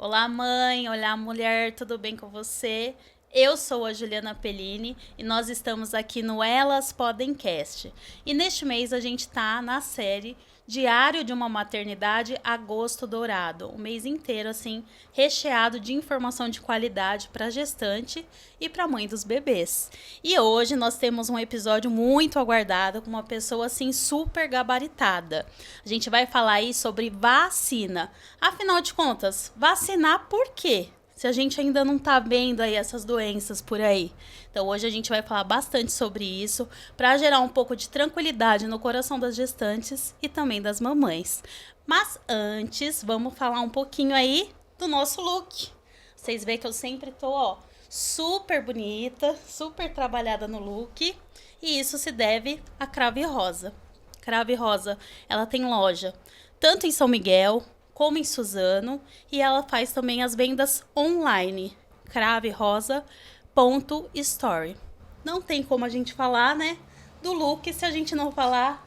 Olá, mãe. Olá, mulher. Tudo bem com você? Eu sou a Juliana Pellini e nós estamos aqui no Elas Podem Cast. E neste mês a gente está na série Diário de uma Maternidade Agosto Dourado. O mês inteiro, assim, recheado de informação de qualidade para gestante e para mãe dos bebês. E hoje nós temos um episódio muito aguardado com uma pessoa, assim, super gabaritada. A gente vai falar aí sobre vacina. Afinal de contas, vacinar por quê? Se a gente ainda não tá vendo aí essas doenças por aí. Então hoje a gente vai falar bastante sobre isso para gerar um pouco de tranquilidade no coração das gestantes e também das mamães. Mas antes, vamos falar um pouquinho aí do nosso look. Vocês veem que eu sempre tô, ó, super bonita, super trabalhada no look, e isso se deve a Crave Rosa. Crave Rosa, ela tem loja tanto em São Miguel como em Suzano, e ela faz também as vendas online, craverosa.store. Não tem como a gente falar, né, do look se a gente não falar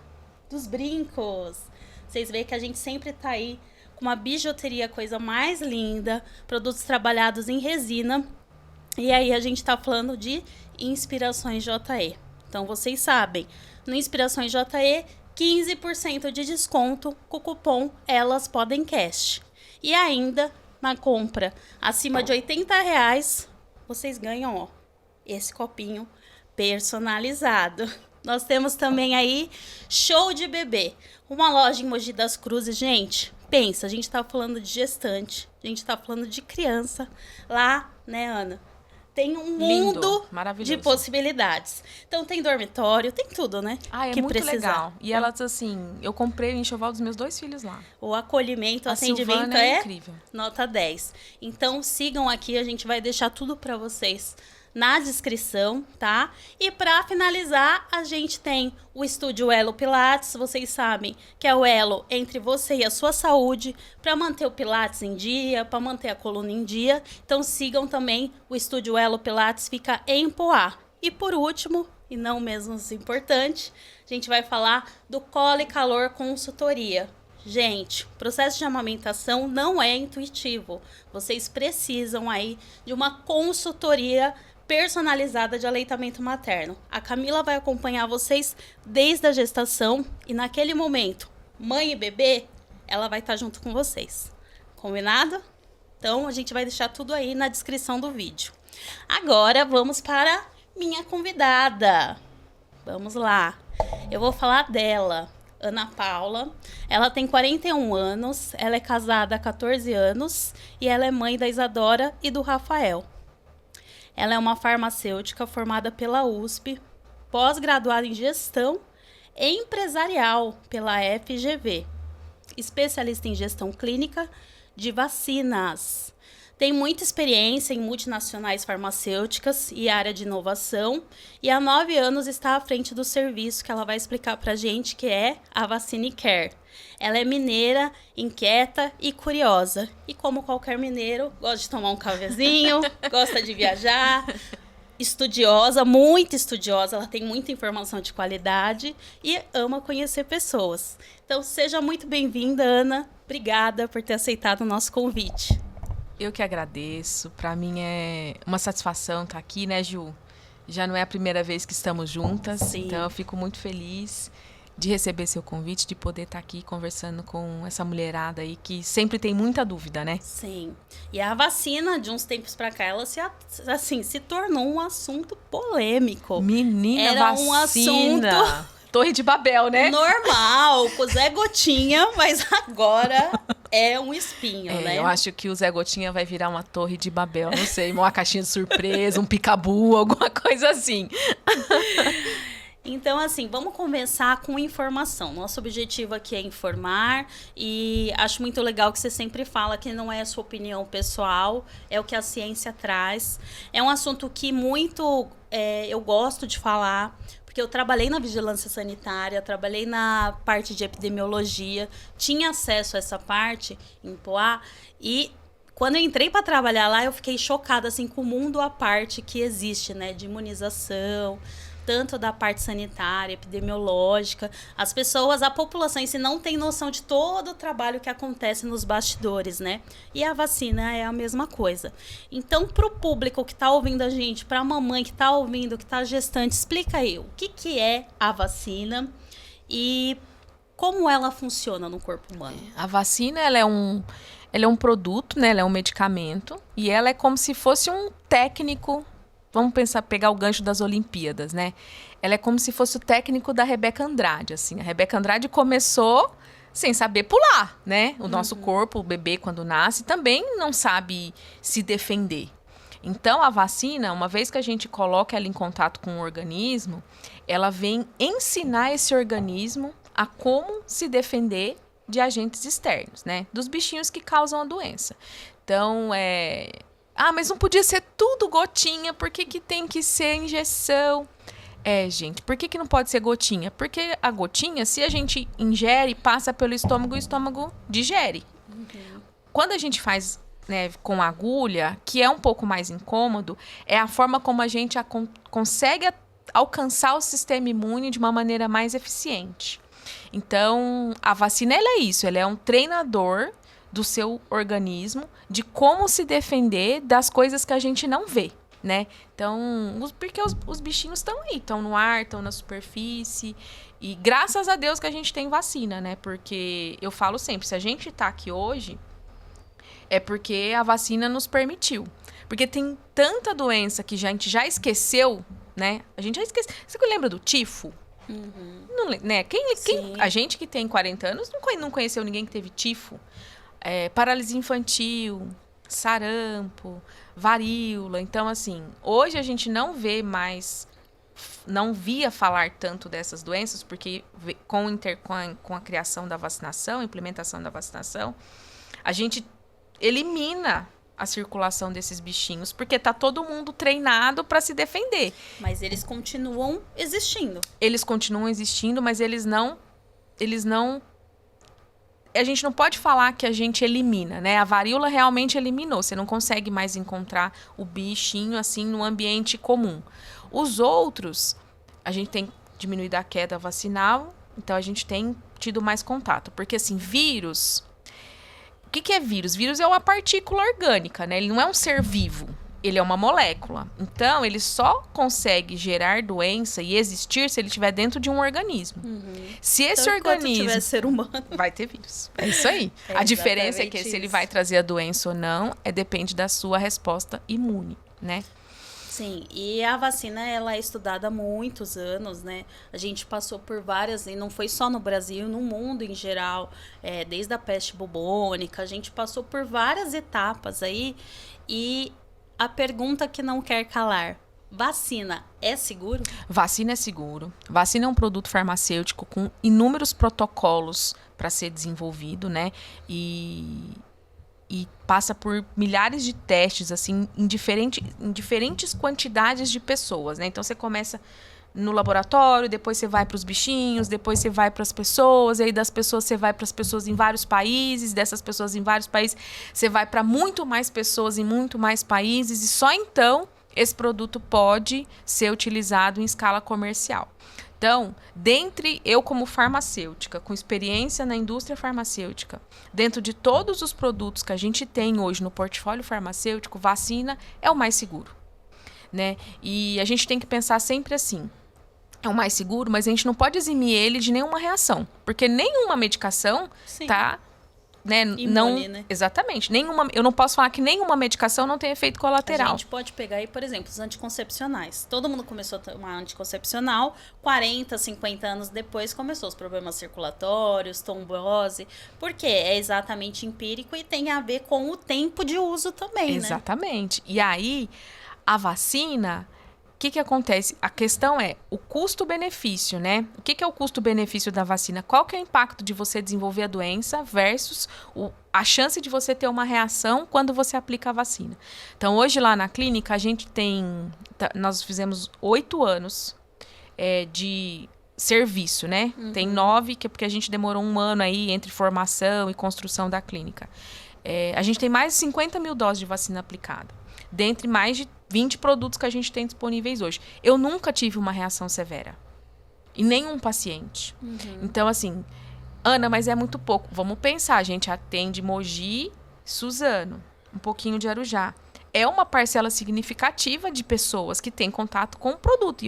dos brincos. Vocês veem que a gente sempre tá aí com uma bijuteria, coisa mais linda, produtos trabalhados em resina, e aí a gente tá falando de Inspirações JE. Então vocês sabem, no Inspirações JE, 15% de desconto com o cupom Elas Podem Cast. E ainda, na compra acima de R$ 80, vocês ganham, ó, esse copinho personalizado. Nós temos também aí Show de Bebê, uma loja em Mogi das Cruzes. Gente, pensa, a gente tá falando de gestante, a gente tá falando de criança lá, né, Ana? Tem um mundo de possibilidades. Então tem dormitório, tem tudo, né? É que muito precisar. legal. E elas, assim, eu comprei o enxoval dos meus 2 filhos lá. O acolhimento, o atendimento Silvana é incrível. Nota 10. Então sigam aqui, a gente vai deixar tudo para vocês na descrição, tá? E para finalizar, a gente tem o Estúdio Elo Pilates. Vocês sabem que é o elo entre você e a sua saúde, para manter o Pilates em dia, para manter a coluna em dia. Então sigam também o Estúdio Elo Pilates, fica em Poá. E por último, e não menos importante, a gente vai falar do Colo e Calor Consultoria. Gente, o processo de amamentação não é intuitivo. Vocês precisam aí de uma consultoria personalizada de aleitamento materno. A Camila vai acompanhar vocês desde a gestação e naquele momento, mãe e bebê, ela vai estar junto com vocês. Combinado? Então a gente vai deixar tudo aí na descrição do vídeo. Agora vamos para minha convidada. Vamos lá. Eu vou falar dela, Ana Paula. Ela tem 41 anos, ela é casada há 14 anos e ela é mãe da Isadora e do Rafael. Ela é uma farmacêutica formada pela USP, pós-graduada em gestão empresarial pela FGV, especialista em gestão clínica de vacinas. Tem muita experiência em multinacionais farmacêuticas e área de inovação, e há 9 anos está à frente do serviço que ela vai explicar para a gente, que é a VaciniCare. Ela é mineira, inquieta e curiosa. E como qualquer mineiro, gosta de tomar um cafezinho, gosta de viajar, estudiosa, muito estudiosa, ela tem muita informação de qualidade e ama conhecer pessoas. Então seja muito bem-vinda, Ana. Obrigada por ter aceitado o nosso convite. Eu que agradeço. Para mim é uma satisfação estar aqui, né, Ju? Já não é a primeira vez que estamos juntas, Sim. Então eu fico muito feliz de receber seu convite, de poder estar aqui conversando com essa mulherada aí que sempre tem muita dúvida, né? Sim. E a vacina, de uns tempos pra cá, ela se tornou um assunto polêmico. Menina, era vacina. Um assunto Torre de Babel, né? normal, com o Zé Gotinha, mas agora é um espinho, né? Eu acho que o Zé Gotinha vai virar uma Torre de Babel, não sei, uma caixinha de surpresa, um picabu, alguma coisa assim. Então, assim, vamos começar com informação. Nosso objetivo aqui é informar e acho muito legal que você sempre fala que não é a sua opinião pessoal, é o que a ciência traz. É um assunto que eu gosto de falar, porque eu trabalhei na vigilância sanitária, trabalhei na parte de epidemiologia, tinha acesso a essa parte em Poá e quando eu entrei para trabalhar lá, eu fiquei chocada assim, com o mundo à parte que existe, né, de imunização, tanto da parte sanitária, epidemiológica. As pessoas, a população em si não tem noção de todo o trabalho que acontece nos bastidores, né? E a vacina é a mesma coisa. Então, para o público que está ouvindo a gente, para a mamãe que está ouvindo, que está gestante, explica aí o que é a vacina e como ela funciona no corpo humano. A vacina, ela é um produto, né? Ela é um medicamento e ela é como se fosse um técnico. Vamos pegar o gancho das Olimpíadas, né? Ela é como se fosse o técnico da Rebeca Andrade, assim. A Rebeca Andrade começou sem saber pular, né? O nosso corpo, o bebê, quando nasce, também não sabe se defender. Então, a vacina, uma vez que a gente coloca ela em contato com o organismo, ela vem ensinar esse organismo a como se defender de agentes externos, né? Dos bichinhos que causam a doença. Então, mas não podia ser tudo gotinha, por que tem que ser injeção? Gente, por que não pode ser gotinha? Porque a gotinha, se a gente ingere, passa pelo estômago e o estômago digere. Quando a gente faz, né, com agulha, que é um pouco mais incômodo, é a forma como a gente consegue alcançar o sistema imune de uma maneira mais eficiente. Então, a vacina, ela é isso, ela é um treinador do seu organismo de como se defender das coisas que a gente não vê, né? Então, porque os bichinhos estão aí, estão no ar, estão na superfície. E graças a Deus que a gente tem vacina, né? Porque eu falo sempre, se a gente tá aqui hoje, é porque a vacina nos permitiu. Porque tem tanta doença que a gente já esqueceu, né? A gente já esqueceu. Você lembra do tifo? Não, né? A gente que tem 40 anos não conheceu ninguém que teve tifo. Paralisia infantil, sarampo, varíola. Então, assim, hoje a gente não via falar tanto dessas doenças, porque com a criação da vacinação, implementação da vacinação, a gente elimina a circulação desses bichinhos, porque tá todo mundo treinado para se defender. Mas eles continuam existindo. Eles continuam existindo, mas eles não... A gente não pode falar que a gente elimina, né? A varíola realmente eliminou. Você não consegue mais encontrar o bichinho assim no ambiente comum. Os outros, a gente tem diminuído a queda vacinal, então a gente tem tido mais contato. Porque, assim, vírus... O que é vírus? Vírus é uma partícula orgânica, né? Ele não é um ser vivo. Ele é uma molécula. Então, ele só consegue gerar doença e existir se ele estiver dentro de um organismo. Se esse organismo... Enquanto tiver ser humano... Vai ter vírus. É isso aí. A diferença é que se ele vai trazer a doença ou não, depende da sua resposta imune, né? Sim, e a vacina, ela é estudada há muitos anos, né? A gente passou por várias, e não foi só no Brasil, no mundo em geral, desde a peste bubônica, a gente passou por várias etapas aí, e a pergunta que não quer calar, vacina é seguro? Vacina é seguro. Vacina é um produto farmacêutico com inúmeros protocolos para ser desenvolvido, né? E passa por milhares de testes, assim, em diferentes quantidades de pessoas, né? Então, você começa no laboratório, depois você vai para os bichinhos, depois você vai para as pessoas, e aí das pessoas você vai para as pessoas em vários países, dessas pessoas em vários países, você vai para muito mais pessoas em muito mais países, e só então esse produto pode ser utilizado em escala comercial. Então, eu como farmacêutica, com experiência na indústria farmacêutica, dentro de todos os produtos que a gente tem hoje no portfólio farmacêutico, vacina é o mais seguro, né? E a gente tem que pensar sempre assim, é o mais seguro, mas a gente não pode eximir ele de nenhuma reação, porque nenhuma medicação tá... Né, imune, né? Exatamente. Eu não posso falar que nenhuma medicação não tem efeito colateral. A gente pode pegar aí, por exemplo, os anticoncepcionais. Todo mundo começou a tomar anticoncepcional, 40, 50 anos depois começou os problemas circulatórios, trombose, porque é exatamente empírico e tem a ver com o tempo de uso também, exatamente. Né? E aí, a vacina... O que acontece? A questão é o custo-benefício, né? O que é o custo-benefício da vacina? Qual que é o impacto de você desenvolver a doença versus a chance de você ter uma reação quando você aplica a vacina? Então, hoje lá na clínica, a gente nós fizemos 8 anos de serviço, né? Tem 9, que é porque a gente demorou 1 ano aí entre formação e construção da clínica. A gente tem mais de 50 mil doses de vacina aplicada, dentre mais de 20 produtos que a gente tem disponíveis hoje. Eu nunca tive uma reação severa. E nenhum paciente. Então, assim, Ana, mas é muito pouco. Vamos pensar, a gente atende Mogi, Suzano, um pouquinho de Arujá. É uma parcela significativa de pessoas que têm contato com o produto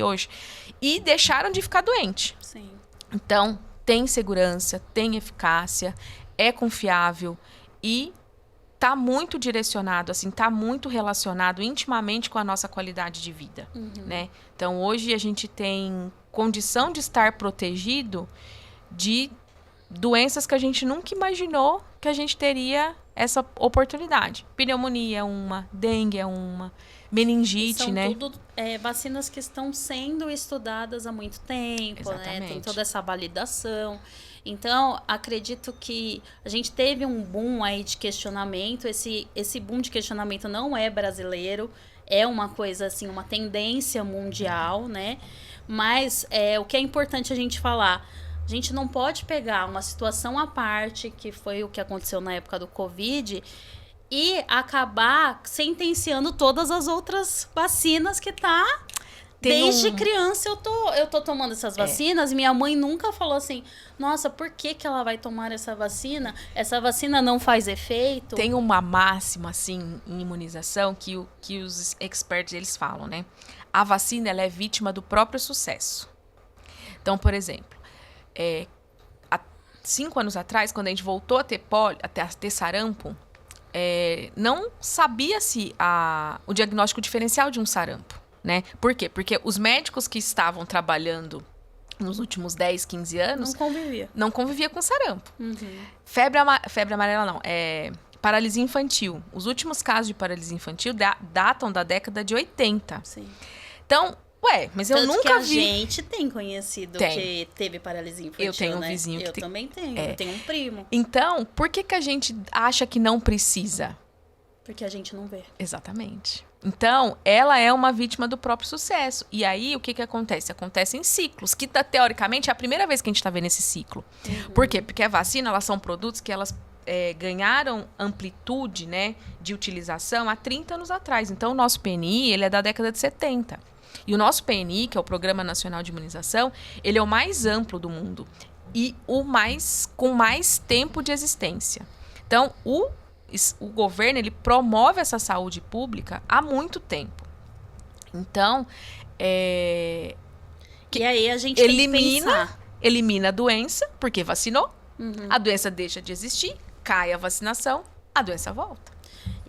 e deixaram de ficar doente. Sim. Então, tem segurança, tem eficácia, é confiável e tá muito direcionado, assim, tá muito relacionado intimamente com a nossa qualidade de vida, né? Então, hoje a gente tem condição de estar protegido de doenças que a gente nunca imaginou que a gente teria essa oportunidade. Pneumonia é uma, dengue é uma, meningite, São né? tudo vacinas que estão sendo estudadas há muito tempo, né? Tem toda essa validação. Então, acredito que a gente teve um boom aí de questionamento. Esse boom de questionamento não é brasileiro, é uma coisa assim, uma tendência mundial, né? Mas o que é importante a gente falar, a gente não pode pegar uma situação à parte, que foi o que aconteceu na época do Covid, e acabar sentenciando todas as outras vacinas que desde criança eu tô tomando essas vacinas. Minha mãe nunca falou assim, nossa, por que ela vai tomar essa vacina? Essa vacina não faz efeito? Tem uma máxima, assim, em imunização que os experts, eles falam, né? A vacina, ela é vítima do próprio sucesso. Então, por exemplo, há 5 anos atrás, quando a gente voltou a ter sarampo, não sabia-se o diagnóstico diferencial de um sarampo, né? Por quê? Porque os médicos que estavam trabalhando nos últimos 10, 15 anos... Não convivia com sarampo. Febre amarela não, paralisia infantil. Os últimos casos de paralisia infantil datam da década de 80. Sim. Então, mas eu nunca vi... a gente tem conhecido que teve paralisia infantil, eu tenho um né? vizinho Eu também tenho, eu tenho um primo. Então, por que a gente acha que não precisa? Porque a gente não vê. Exatamente. Então, ela é uma vítima do próprio sucesso. E aí, o que acontece? Acontece em ciclos, que teoricamente é a primeira vez que a gente está vendo esse ciclo. Por quê? Porque a vacina, elas são produtos que elas ganharam amplitude, né, de utilização há 30 anos atrás. Então, o nosso PNI, ele é da década de 70. E o nosso PNI, que é o Programa Nacional de Imunização, ele é o mais amplo do mundo e com mais tempo de existência. Então, o governo, ele promove essa saúde pública há muito tempo. Então, e aí a gente tem que pensar. Elimina a doença, porque vacinou. A doença deixa de existir, cai a vacinação, a doença volta.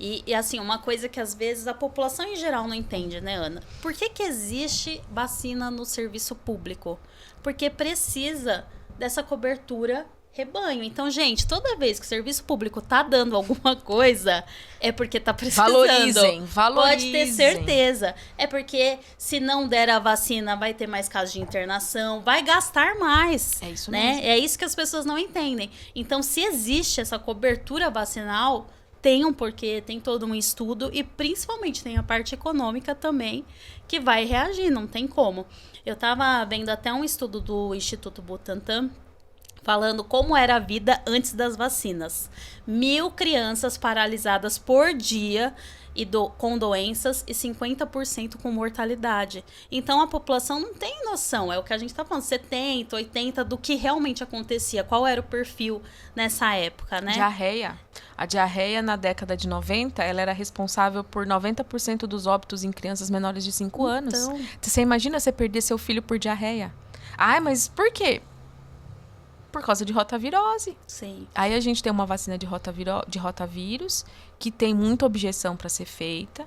E assim, uma coisa que às vezes a população em geral não entende, né, Ana? Por que existe vacina no serviço público? Porque precisa dessa cobertura rebanho. Então, gente, toda vez que o serviço público tá dando alguma coisa, é porque tá precisando. Valorizem. Pode ter certeza. É porque se não der a vacina, vai ter mais casos de internação, vai gastar mais. É isso né? mesmo. É isso que as pessoas não entendem. Então, se existe essa cobertura vacinal, tem um porquê, tem todo um estudo e principalmente tem a parte econômica também que vai reagir, não tem como. Eu tava vendo até um estudo do Instituto Butantan falando como era a vida antes das vacinas. 1.000 crianças paralisadas por dia com doenças e 50% com mortalidade. Então, a população não tem noção, é o que a gente está falando, 70%, 80% do que realmente acontecia, qual era o perfil nessa época, né? Diarreia. A diarreia, na década de 90, ela era responsável por 90% dos óbitos em crianças menores de 5 anos. Você imagina você perder seu filho por diarreia? Ai, mas por quê? Por causa de rotavirose. Sim. Aí a gente tem uma vacina de rotavírus, que tem muita objeção para ser feita,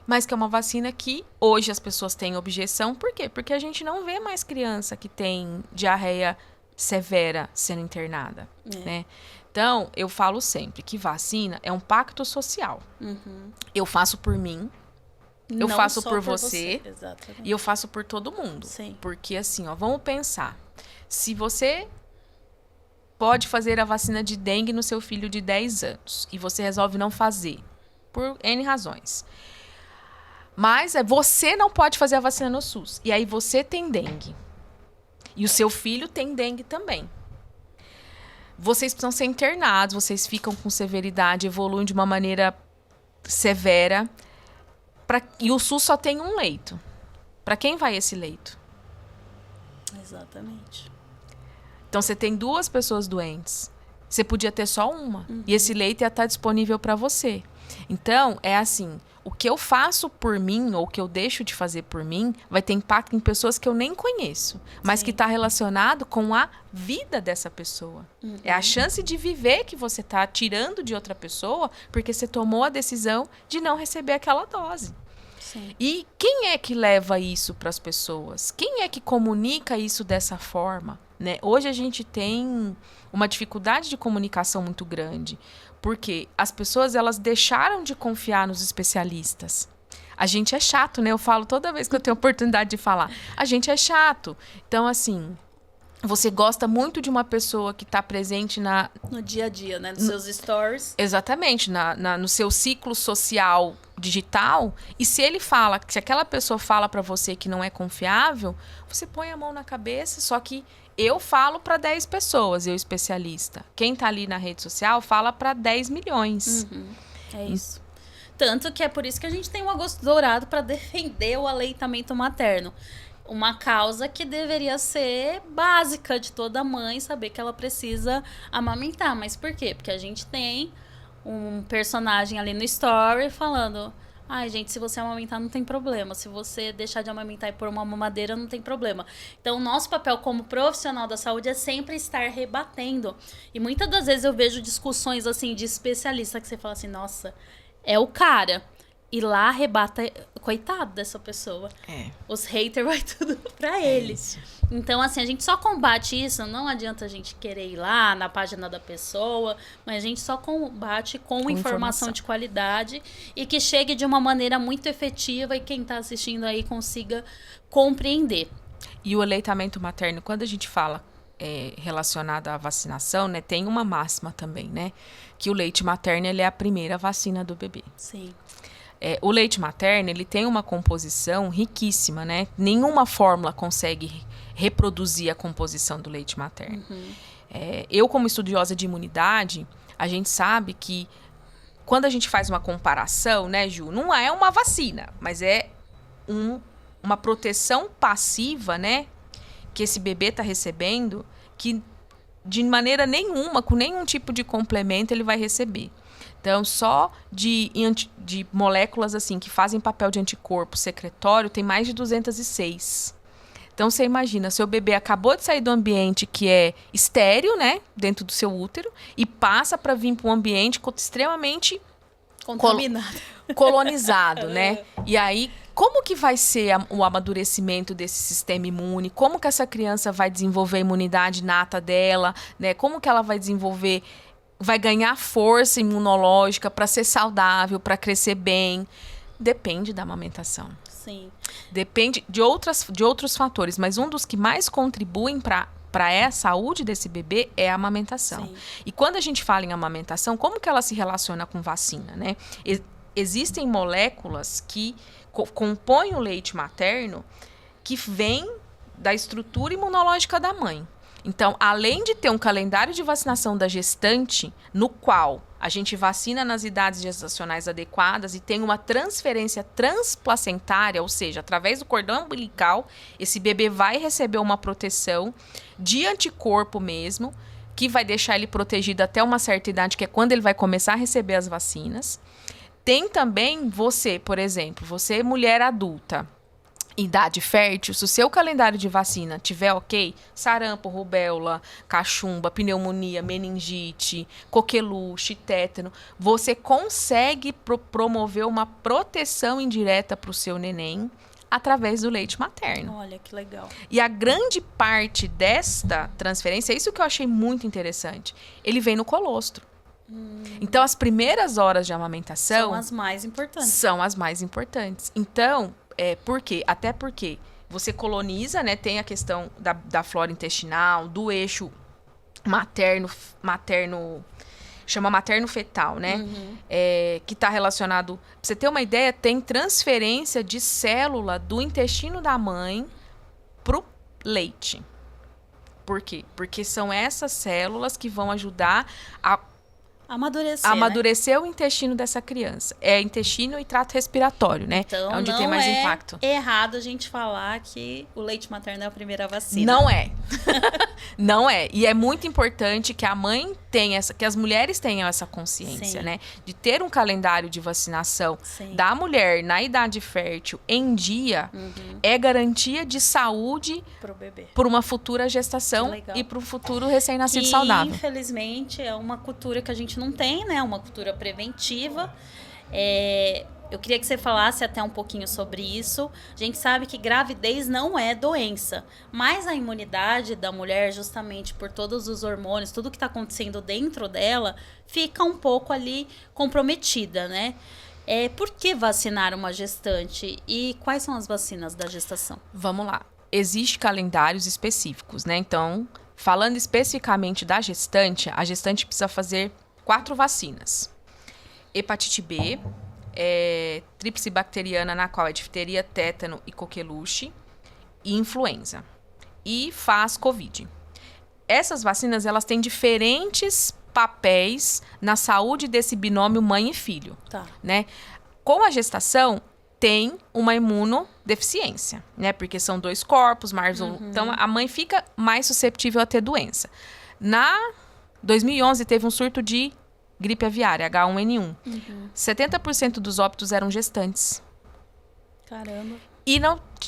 mas que é uma vacina que hoje as pessoas têm objeção. Por quê? Porque a gente não vê mais criança que tem diarreia severa sendo internada, né? Então, eu falo sempre que vacina é um pacto social. Eu faço por mim, eu faço por você e eu faço por todo mundo. Sim. Porque assim, vamos pensar. Se você pode fazer a vacina de dengue no seu filho de 10 anos e você resolve não fazer, por N razões. Mas você não pode fazer a vacina no SUS. E aí você tem dengue. E o seu filho tem dengue também. Vocês precisam ser internados, vocês ficam com severidade, evoluem de uma maneira severa. E o SUS só tem um leito. Para quem vai esse leito? Exatamente. Então, você tem 2 pessoas doentes. Você podia ter só uma. E esse leito ia estar disponível para você. Então, é assim, o que eu faço por mim, ou o que eu deixo de fazer por mim, vai ter impacto em pessoas que eu nem conheço, mas que está relacionado com a vida dessa pessoa. É a chance de viver que você está tirando de outra pessoa, porque você tomou a decisão de não receber aquela dose. Sim. E quem é que leva isso para as pessoas? Quem é que comunica isso dessa forma? Né? Hoje a gente tem uma dificuldade de comunicação muito grande, porque as pessoas elas deixaram de confiar nos especialistas. A gente é chato, né? Eu falo toda vez que eu tenho oportunidade de falar. A gente é chato. Então, assim, você gosta muito de uma pessoa que está presente no dia a dia, né? Nos seus stories. Exatamente, no seu ciclo social digital. E se aquela pessoa fala para você que não é confiável, você põe a mão na cabeça, só que eu falo para 10 pessoas, eu especialista. Quem está ali na rede social fala para 10 milhões. É isso. Tanto que é por isso que a gente tem um agosto dourado para defender o aleitamento materno. Uma causa que deveria ser básica de toda mãe, saber que ela precisa amamentar. Mas por quê? Porque a gente tem um personagem ali no story falando: ai, gente, se você amamentar não tem problema. Se você deixar de amamentar e pôr uma mamadeira, não tem problema. Então, o nosso papel como profissional da saúde é sempre estar rebatendo. E muitas das vezes eu vejo discussões assim de especialista que você fala assim: nossa, é o cara. E lá arrebata, coitado dessa pessoa. Os haters vai tudo pra eles. Então, assim, a gente só combate isso. Não adianta a gente querer ir lá na página da pessoa, mas a gente só combate com informação de qualidade e que chegue de uma maneira muito efetiva e quem tá assistindo aí consiga compreender. E o aleitamento materno, quando a gente fala relacionado à vacinação, né, tem uma máxima também, né? Que o leite materno ele é a primeira vacina do bebê. Sim. O leite materno, ele tem uma composição riquíssima, né? Nenhuma fórmula consegue reproduzir a composição do leite materno. Eu, como estudiosa de imunidade, a gente sabe que quando a gente faz uma comparação, né, Ju? Não é uma vacina, mas é uma proteção passiva, né? Que esse bebê está recebendo, que de maneira nenhuma, com nenhum tipo de complemento, ele vai receber. Então, só de moléculas assim que fazem papel de anticorpo secretório, tem mais de 206. Então, você imagina, seu bebê acabou de sair do ambiente que é estéril, né? Dentro do seu útero, e passa para vir para um ambiente extremamente contaminado. Colonizado, né? E aí, como que vai ser o amadurecimento desse sistema imune? Como que essa criança vai desenvolver a imunidade nata dela, né? Como que ela vai desenvolver... vai ganhar força imunológica para ser saudável, para crescer bem. Depende da amamentação. Sim. Depende de outros fatores, mas um dos que mais contribuem para a saúde desse bebê é a amamentação. Sim. E quando a gente fala em amamentação, como que ela se relaciona com vacina, né? Existem moléculas que compõem o leite materno que vêm da estrutura imunológica da mãe. Então, além de ter um calendário de vacinação da gestante, no qual a gente vacina nas idades gestacionais adequadas e tem uma transferência transplacentária, ou seja, através do cordão umbilical, esse bebê vai receber uma proteção de anticorpo mesmo, que vai deixar ele protegido até uma certa idade, que é quando ele vai começar a receber as vacinas. Tem também você, por exemplo, você mulher adulta, idade fértil, se o seu calendário de vacina tiver ok, sarampo, rubéola, cachumba, pneumonia, meningite, coqueluche, tétano, você consegue promover uma proteção indireta para o seu neném através do leite materno. Olha, que legal. E a grande parte desta transferência, é isso que eu achei muito interessante, ele vem no colostro. Então, as primeiras horas de amamentação... são as mais importantes. São as mais importantes. Então... por quê? Até porque você coloniza, né? Tem a questão da flora intestinal, do eixo materno, chama materno-fetal, né? Que está relacionado... Pra você ter uma ideia, tem transferência de célula do intestino da mãe pro leite. Por quê? Porque são essas células que vão ajudar a Amadurecer, amadurecer o intestino dessa criança. É intestino e trato respiratório, né? Então, é onde não tem mais impacto. É errado a gente falar que o leite materno é a primeira vacina. Não é. Não é. E é muito importante que a mãe tenha que as mulheres tenham essa consciência, Sim. né? De ter um calendário de vacinação Sim. da mulher na idade fértil em dia é garantia de saúde Pro bebê. para uma futura gestação e para o futuro recém-nascido Que, saudável. infelizmente, é uma cultura que a gente não tem, né? Uma cultura preventiva. Eu queria que você falasse até um pouquinho sobre isso. A gente sabe que gravidez não é doença, mas a imunidade da mulher, justamente por todos os hormônios, tudo que está acontecendo dentro dela, fica um pouco ali comprometida, né? Por que vacinar uma gestante? E quais são as vacinas da gestação? Vamos lá. Existem calendários específicos, né? Então, falando especificamente da gestante, a gestante precisa fazer 4 vacinas. Hepatite B, tríplice bacteriana, na qual é difteria, tétano e coqueluche, e influenza. E faz Covid. Essas vacinas, elas têm diferentes papéis na saúde desse binômio mãe e filho. Tá. Né? Com a gestação, tem uma imunodeficiência, né? Porque são 2 corpos, então a mãe fica mais susceptível a ter doença. Na 2011 teve um surto de gripe aviária, H1N1. 70% dos óbitos eram gestantes. Caramba. E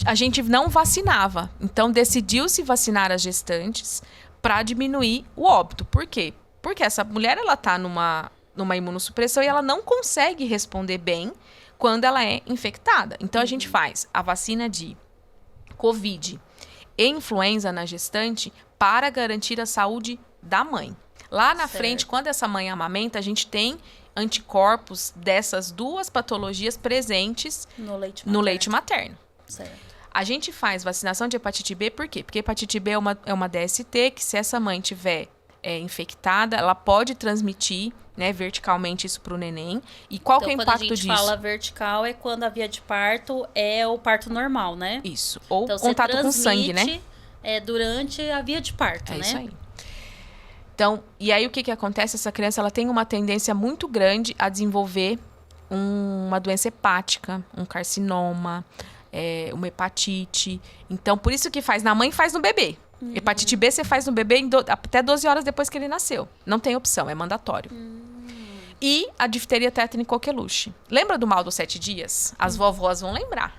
a gente não vacinava. Então decidiu-se vacinar as gestantes para diminuir o óbito. Por quê? Porque essa mulher ela tá numa imunossupressão e ela não consegue responder bem quando ela é infectada. Então, a gente faz a vacina de Covid e influenza na gestante para garantir a saúde da mãe. Lá na frente, quando essa mãe amamenta, a gente tem anticorpos dessas 2 patologias presentes no leite materno. Certo. A gente faz vacinação de hepatite B, por quê? Porque hepatite B é uma DST que, se essa mãe tiver infectada, ela pode transmitir, né, verticalmente isso para o neném. E qual que é o impacto disso? Quando a gente fala vertical, é quando a via de parto é o parto normal, né? Isso. Ou então, contato com sangue, né? Durante a via de parto, né? É isso aí. Então, e aí o que acontece? Essa criança ela tem uma tendência muito grande a desenvolver uma doença hepática, um carcinoma, uma hepatite. Então, por isso que faz na mãe, faz no bebê. Hepatite B você faz no bebê até 12 horas depois que ele nasceu. Não tem opção, é mandatório. E a difteria, tétano e coqueluche. Lembra do mal dos 7 dias? As vovós vão lembrar.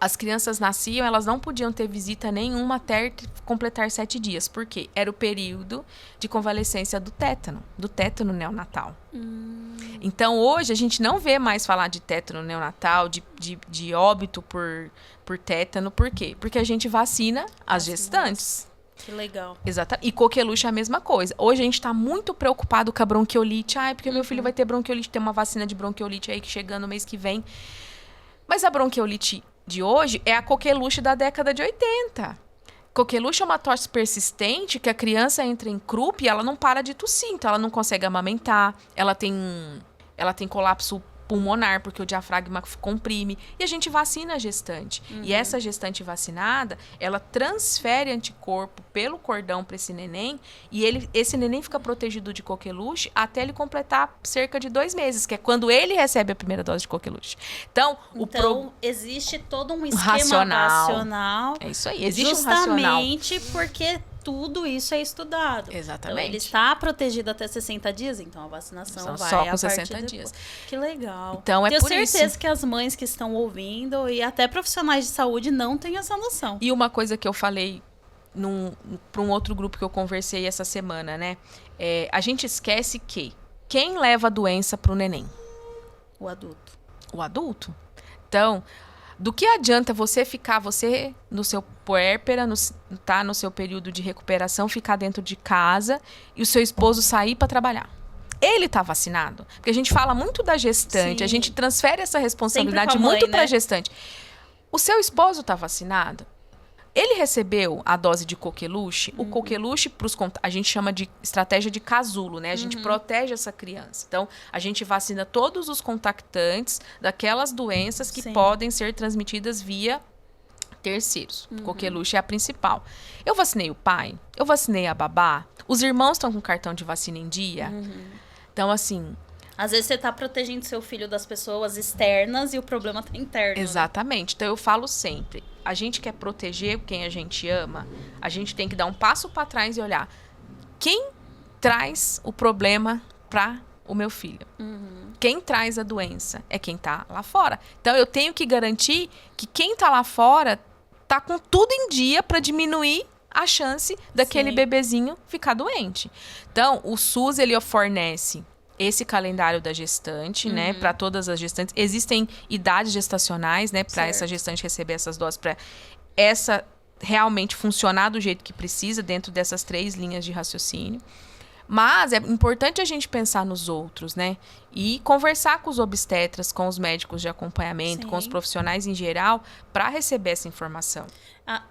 As crianças nasciam, elas não podiam ter visita nenhuma até completar 7 dias. Por quê? Era o período de convalescência do tétano neonatal. Então, hoje, a gente não vê mais falar de tétano neonatal, de óbito por tétano. Por quê? Porque a gente vacina as gestantes. Que legal. Exato. E coqueluche é a mesma coisa. Hoje a gente tá muito preocupado com a bronquiolite. Porque meu filho vai ter bronquiolite, tem uma vacina de bronquiolite aí que chegando no mês que vem. Mas a bronquiolite de hoje é a coqueluche da década de 80. Coqueluche é uma tosse persistente que a criança entra em croup e ela não para de tossir. Então, ela não consegue amamentar, ela tem colapso pulmonar, porque o diafragma comprime. E a gente vacina a gestante. E essa gestante vacinada, ela transfere anticorpo pelo cordão para esse neném. E esse neném fica protegido de coqueluche até ele completar cerca de 2 meses, que é quando ele recebe a primeira dose de coqueluche. Então existe todo um esquema racional. É isso aí, existe um racional. Justamente porque tudo isso é estudado. Exatamente. Então, ele está protegido até 60 dias, então a vacinação vai só com a 60 dias. Que legal. Então, Tenho por certeza isso que as mães que estão ouvindo e até profissionais de saúde não têm essa noção. E uma coisa que eu falei para um outro grupo que eu conversei essa semana, né? A gente esquece que quem leva a doença para o neném? O adulto. O adulto. Então, do que adianta você no seu puérpera, no seu período de recuperação, ficar dentro de casa e o seu esposo sair para trabalhar? Ele tá vacinado? Porque a gente fala muito da gestante, a gente transfere essa responsabilidade muito para a gestante. O seu esposo tá vacinado? Ele recebeu a dose de coqueluche. O coqueluche, a gente chama de estratégia de casulo, né? A gente protege essa criança. Então, a gente vacina todos os contactantes daquelas doenças que podem ser transmitidas via terceiros. Coqueluche é a principal. Eu vacinei o pai, eu vacinei a babá, os irmãos estão com cartão de vacina em dia. Então, assim... Às vezes você tá protegendo seu filho das pessoas externas e o problema tá interno. Exatamente. Né? Então, eu falo sempre, a gente quer proteger quem a gente ama, a gente tem que dar um passo para trás e olhar quem traz o problema para o meu filho. Quem traz a doença é quem tá lá fora. Então, eu tenho que garantir que quem tá lá fora tá com tudo em dia para diminuir a chance daquele bebezinho ficar doente. Então, o SUS, ele fornece esse calendário da gestante, né, para todas as gestantes. Existem idades gestacionais, né, para essa gestante receber essas doses, para essa realmente funcionar do jeito que precisa dentro dessas 3 linhas de raciocínio. Mas é importante a gente pensar nos outros, né? E conversar com os obstetras, com os médicos de acompanhamento, com os profissionais em geral, para receber essa informação.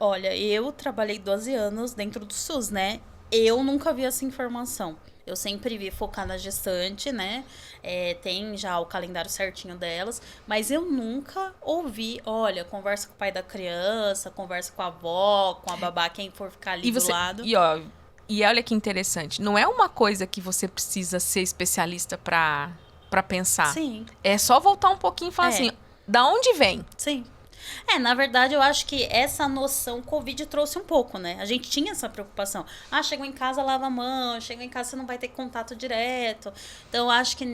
Olha, eu trabalhei 12 anos dentro do SUS, né? Eu nunca vi essa informação. Eu sempre vi focar na gestante, né? Tem já o calendário certinho delas. Mas eu nunca ouvi, olha, conversa com o pai da criança, conversa com a avó, com a babá, quem for ficar ali do lado. E olha que interessante, não é uma coisa que você precisa ser especialista para pensar. Sim. É só voltar um pouquinho e falar assim, da onde vem? Sim. Na verdade, eu acho que essa noção Covid trouxe um pouco, né? A gente tinha essa preocupação. Chegou em casa, lava a mão. Chegou em casa, você não vai ter contato direto. Então, eu acho que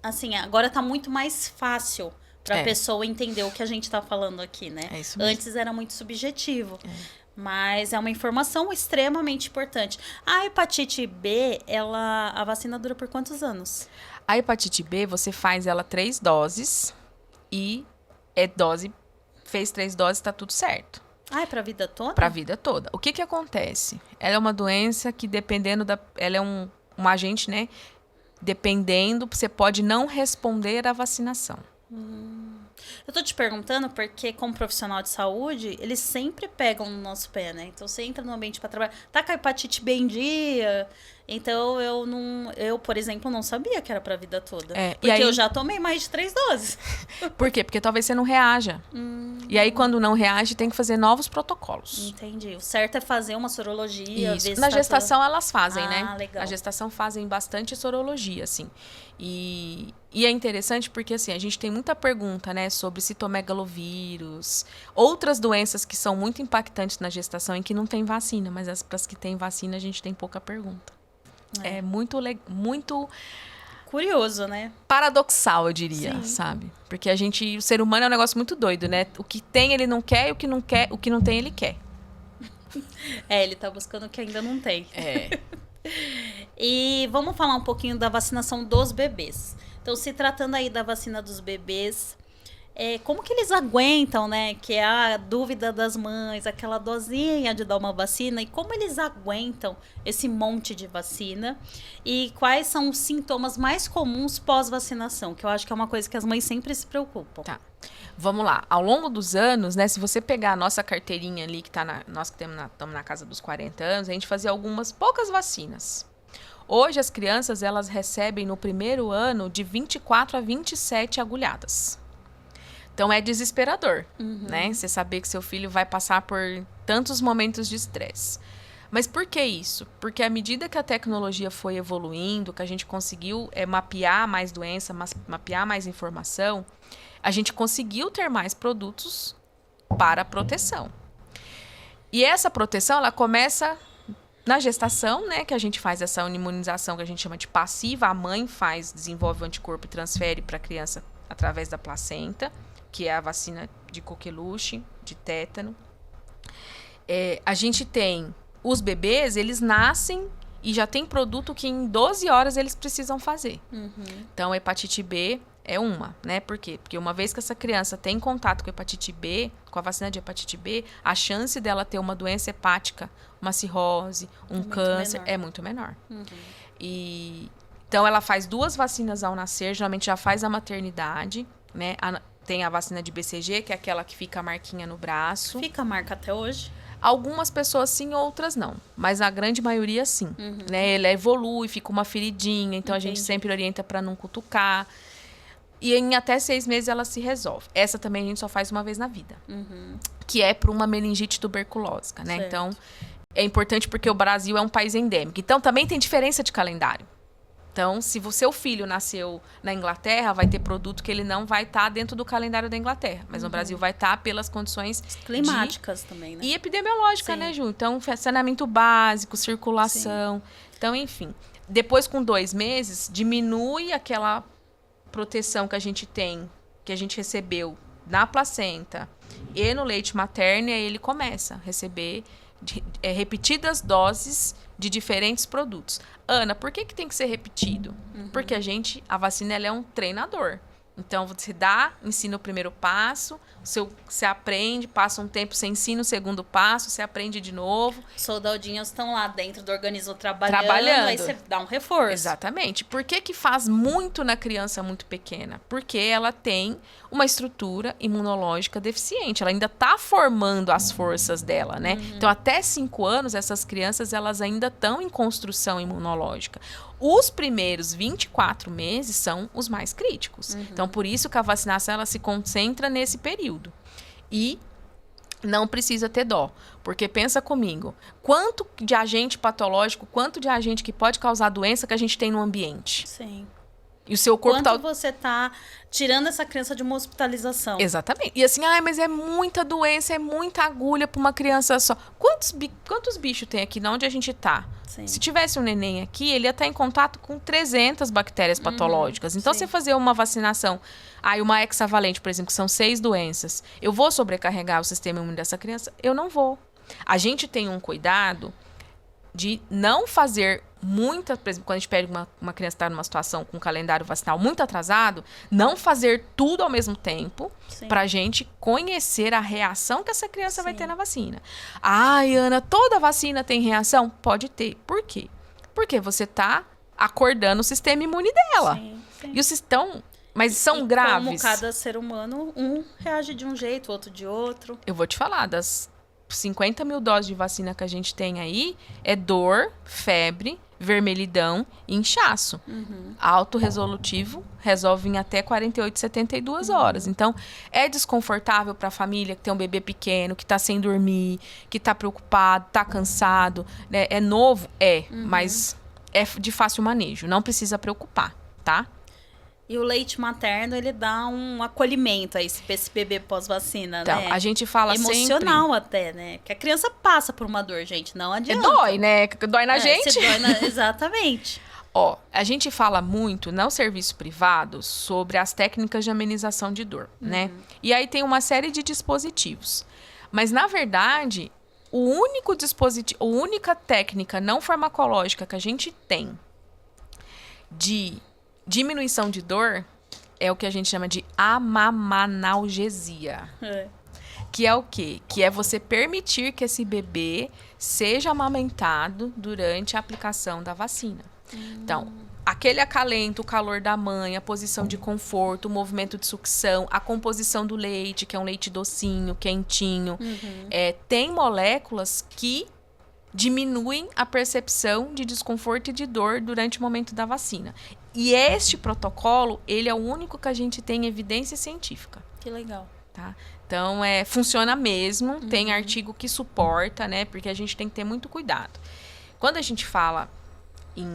assim, agora tá muito mais fácil pra pessoa entender o que a gente tá falando aqui, né? É isso mesmo. Antes era muito subjetivo. Mas é uma informação extremamente importante. A hepatite B, a vacina dura por quantos anos? A hepatite B, você faz ela 3 doses e fez 3 doses, tá tudo certo. É pra vida toda? Pra vida toda. O que acontece? Ela é uma doença que, dependendo ela é um agente, né? Dependendo, você pode não responder à vacinação. Eu tô te perguntando porque, como profissional de saúde, eles sempre pegam no nosso pé, né? Então, você entra no ambiente pra trabalhar, tá com a hepatite B em dia. Então, eu, por exemplo, não sabia que era pra vida toda. Porque eu já tomei mais de 3 doses. Por quê? Porque talvez você não reaja. E aí, quando não reage, tem que fazer novos protocolos. Entendi. O certo é fazer uma sorologia. Isso. Na gestação, elas fazem, né? Legal. Na gestação fazem bastante sorologia, assim. E é interessante porque, assim, a gente tem muita pergunta, né, sobre citomegalovírus, outras doenças que são muito impactantes na gestação e que não tem vacina, mas para as que tem vacina a gente tem pouca pergunta. É muito curioso, né? Paradoxal, eu diria, sabe? Porque o ser humano é um negócio muito doido, né? O que tem ele não quer, e o que não tem ele quer. Ele tá buscando o que ainda não tem. E vamos falar um pouquinho da vacinação dos bebês. Então, se tratando aí da vacina dos bebês, como que eles aguentam, né? Que é a dúvida das mães, aquela dosinha de dar uma vacina. E como eles aguentam esse monte de vacina? E quais são os sintomas mais comuns pós-vacinação? Que eu acho que é uma coisa que as mães sempre se preocupam. Tá. Vamos lá. Ao longo dos anos, né? Se você pegar a nossa carteirinha ali, que nós que estamos na casa dos 40 anos, a gente fazia poucas vacinas. Hoje, as crianças, elas recebem no primeiro ano de 24 a 27 agulhadas. Então, é desesperador, né? Você saber que seu filho vai passar por tantos momentos de estresse. Mas por que isso? Porque à medida que a tecnologia foi evoluindo, que a gente conseguiu mapear mais doença, mapear mais informação, a gente conseguiu ter mais produtos para proteção. E essa proteção, ela começa na gestação, né? Que a gente faz essa imunização que a gente chama de passiva. A mãe desenvolve o anticorpo e transfere para a criança através da placenta, que é a vacina de coqueluche, de tétano. A gente tem os bebês, eles nascem e já tem produto que em 12 horas eles precisam fazer. Então, a hepatite B é uma, né? Por quê? Porque uma vez que essa criança tem contato com hepatite B, com a vacina de hepatite B, a chance dela ter uma doença hepática, uma cirrose, um câncer, é muito menor. Então, ela faz 2 vacinas ao nascer, geralmente já faz a maternidade, né? Tem a vacina de BCG, que é aquela que fica a marquinha no braço. Fica a marca até hoje? Algumas pessoas sim, outras não. Mas a grande maioria sim. Né? Ela evolui, fica uma feridinha. Então, a gente sempre orienta para não cutucar. e em até 6 meses ela se resolve. Essa também a gente só faz uma vez na vida. Que é para uma meningite tuberculósica, né? Certo. Então, é importante porque o Brasil é um país endêmico. Então, também tem diferença de calendário. Então, se o seu filho nasceu na Inglaterra, vai ter produto que ele não vai estar dentro do calendário da Inglaterra. Mas no Brasil vai estar pelas condições Climáticas também, né? e epidemiológica, Sim. né, Ju? Então, saneamento básico, circulação. Então, enfim. Depois, com 2 meses, diminui aquela proteção que a gente tem, que a gente recebeu na placenta e no leite materno, e aí ele começa a receber repetidas doses de diferentes produtos. Ana, por que tem que ser repetido? Porque a vacina ela é um treinador. Então, você ensina o primeiro passo, você aprende, passa um tempo, você ensina o segundo passo, você aprende de novo. Os soldadinhos estão lá dentro do organismo trabalhando, aí você dá um reforço. Exatamente. Por que faz muito na criança muito pequena? Porque ela tem uma estrutura imunológica deficiente. Ela ainda está formando as forças dela, né? Então, até 5 anos, essas crianças elas ainda estão em construção imunológica. Os primeiros 24 meses são os mais críticos. Então, por isso que a vacinação ela se concentra nesse período. E não precisa ter dó. Porque pensa comigo, quanto de agente patológico, quanto de agente que pode causar doença que a gente tem no ambiente? Sim. E o seu corpo Quanto você tá tirando essa criança de uma hospitalização? Exatamente. E assim, mas é muita doença, é muita agulha para uma criança só. Quantos bichos tem aqui, de onde a gente tá? Sim. Se tivesse um neném aqui, ele ia estar em contato com 300 bactérias patológicas. Então, sim. você fazer uma vacinação, uma hexavalente, por exemplo, que são 6 doenças, eu vou sobrecarregar o sistema imune dessa criança? Eu não vou. A gente tem um cuidado de não fazer muita, por exemplo, quando a gente pega uma criança que está numa situação com um calendário vacinal muito atrasado, não fazer tudo ao mesmo tempo para a gente conhecer a reação que essa criança vai ter na vacina. Ai, Ana, toda vacina tem reação? Pode ter. Por quê? Porque você está acordando o sistema imune dela. Sim. E os mas são graves. Como cada ser humano, um reage de um jeito, outro de outro. Eu vou te falar, das 50 mil doses de vacina que a gente tem aí, é dor, febre, vermelhidão e inchaço. Alto resolutivo, resolve em até 48, 72 horas. Então, é desconfortável para a família que tem um bebê pequeno, que está sem dormir, que está preocupado, está cansado, né? É novo? Mas é de fácil manejo. Não precisa preocupar, tá? E o leite materno, ele dá um acolhimento aí pra esse bebê pós-vacina, Então, né? a gente fala emocional até, né? Porque a criança passa por uma dor, gente, não adianta. Dói, né? Dói na gente. Exatamente. Ó, a gente fala muito no serviço privado sobre as técnicas de amenização de dor, né? E aí tem uma série de dispositivos. Mas, na verdade, a única técnica não farmacológica que a gente tem de diminuição de dor é o que a gente chama de amamanalgesia. Que é o quê? Que é você permitir que esse bebê seja amamentado durante a aplicação da vacina. Então, aquele acalento, o calor da mãe, a posição de conforto, o movimento de sucção, a composição do leite, que é um leite docinho, quentinho. Tem moléculas que diminuem a percepção de desconforto e de dor durante o momento da vacina. E este protocolo, ele é o único que a gente tem evidência científica. Que legal. Tá? Então, funciona mesmo, tem artigo que suporta, né? Porque a gente tem que ter muito cuidado. Quando a gente fala em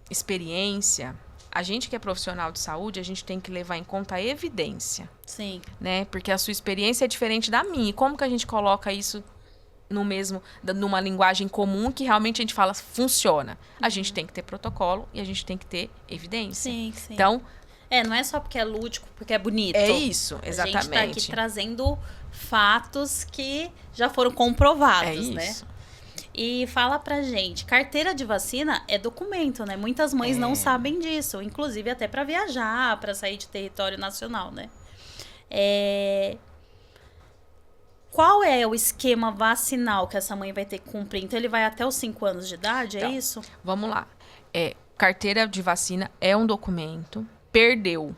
experiência, a gente que é profissional de saúde, a gente tem que levar em conta a evidência. Né? Porque a sua experiência é diferente da minha. E como que a gente coloca isso numa linguagem comum que realmente a gente fala funciona? A gente tem que ter protocolo e a gente tem que ter evidência. Sim. Então, não é só porque é lúdico, porque é bonito. É isso, exatamente. A gente tá aqui trazendo fatos que já foram comprovados, né? E fala pra gente, carteira de vacina é documento, né? Muitas mães não sabem disso, inclusive até pra viajar, pra sair de território nacional, né? Qual é o esquema vacinal que essa mãe vai ter que cumprir? Então, ele vai até os 5 anos de idade, é isso? Vamos lá. Carteira de vacina é um documento. Perdeu.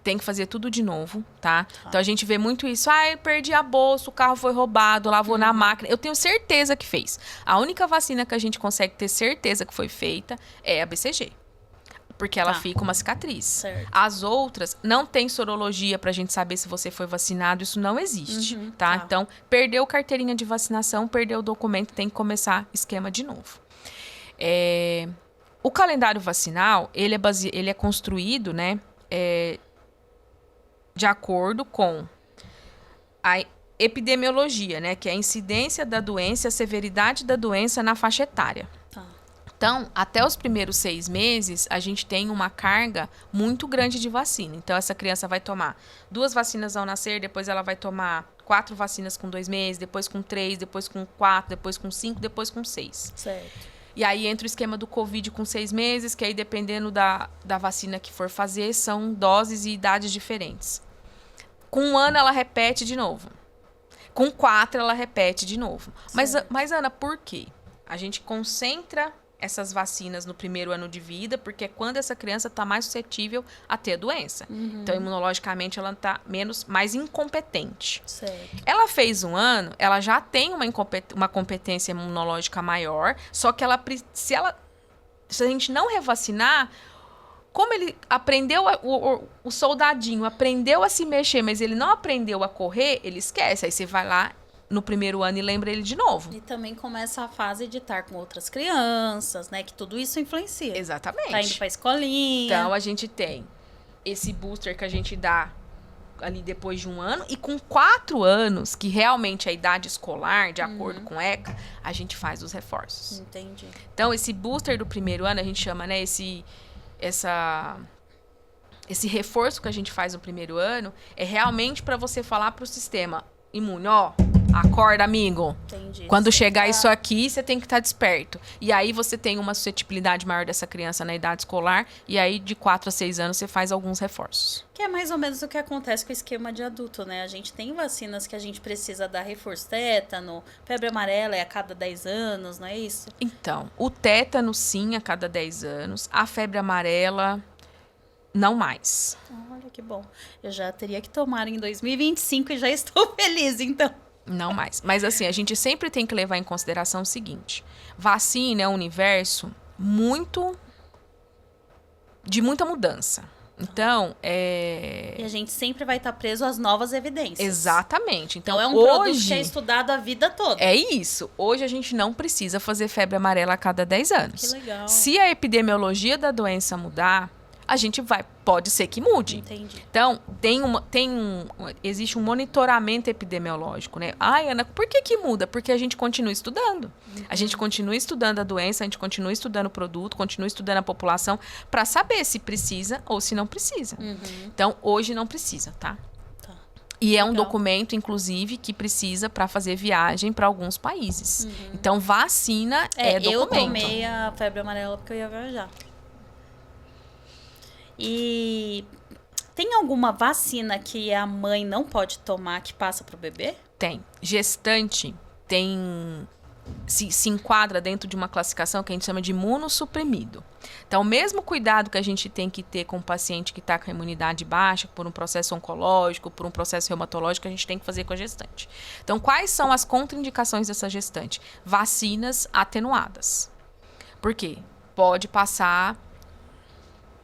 Tem que fazer tudo de novo, tá? Então, a gente vê muito isso. Eu perdi a bolsa, o carro foi roubado, lavou na máquina. Eu tenho certeza que fez. A única vacina que a gente consegue ter certeza que foi feita é a BCG. porque ela fica uma cicatriz. Certo. As outras, não tem sorologia pra gente saber se você foi vacinado, isso não existe, tá? Então, perdeu carteirinha de vacinação, perdeu o documento, tem que começar esquema de novo. O calendário vacinal, ele é construído, né, de acordo com a epidemiologia, né, que é a incidência da doença, a severidade da doença na faixa etária. Então, até os primeiros 6 meses, a gente tem uma carga muito grande de vacina. Então, essa criança vai tomar 2 vacinas ao nascer, depois ela vai tomar 4 vacinas com 2 meses, depois com 3, depois com 4, depois com 5, depois com 6. Certo. E aí entra o esquema do Covid com 6 meses, que aí dependendo da vacina que for fazer, são doses e idades diferentes. Com 1 ano, ela repete de novo. Com 4, ela repete de novo. Mas, Ana, por quê? A gente concentra essas vacinas no primeiro ano de vida, porque é quando essa criança está mais suscetível a ter a doença. Então, imunologicamente, ela está mais incompetente. Certo. Ela fez 1 ano, ela já tem uma competência imunológica maior, só que se a gente não revacinar, como ele aprendeu, o soldadinho aprendeu a se mexer, mas ele não aprendeu a correr, ele esquece. Aí você vai lá no primeiro ano e lembra ele de novo. E também começa a fase de estar com outras crianças, né? Que tudo isso influencia. Exatamente. Tá indo pra escolinha. Então, a gente tem esse booster que a gente dá ali depois de 1 ano. E com 4 anos, que realmente é a idade escolar, de acordo com o ECA, a gente faz os reforços. Entendi. Então, esse booster do primeiro ano, a gente chama, né? Esse reforço que a gente faz no primeiro ano é realmente para você falar pro sistema imune, ó, acorda, amigo. Entendi. Quando chegar isso aqui, você tem que estar desperto. E aí você tem uma suscetibilidade maior dessa criança na idade escolar. E aí, de 4 a 6 anos, você faz alguns reforços. Que é mais ou menos o que acontece com o esquema de adulto, né? A gente tem vacinas que a gente precisa dar reforço, tétano, febre amarela é a cada 10 anos, não é isso? Então, o tétano, sim, a cada 10 anos. A febre amarela, não mais. Olha que bom. Eu já teria que tomar em 2025 e já estou feliz, então. Não mais. Mas assim, a gente sempre tem que levar em consideração o seguinte. Vacina é um universo de muita mudança. Então, E a gente sempre vai estar preso às novas evidências. Exatamente. Então, é um produto que é estudado a vida toda. É isso. Hoje a gente não precisa fazer febre amarela a cada 10 anos. Que legal. Se a epidemiologia da doença mudar, a gente pode ser que mude. Entendi. Então, existe um monitoramento epidemiológico, né? Ai, Ana, por que muda? Porque a gente continua estudando. A gente continua estudando a doença, a gente continua estudando o produto, continua estudando a população para saber se precisa ou se não precisa. Então, hoje não precisa, tá? E é um documento, inclusive, que precisa para fazer viagem para alguns países. Então, vacina é documento. Eu tomei a febre amarela porque eu ia viajar. E tem alguma vacina que a mãe não pode tomar que passa para o bebê? Tem. Gestante se enquadra dentro de uma classificação que a gente chama de imunossuprimido. Então, o mesmo cuidado que a gente tem que ter com o paciente que está com a imunidade baixa, por um processo oncológico, por um processo reumatológico, a gente tem que fazer com a gestante. Então, quais são as contraindicações dessa gestante? Vacinas atenuadas. Por quê? Pode passar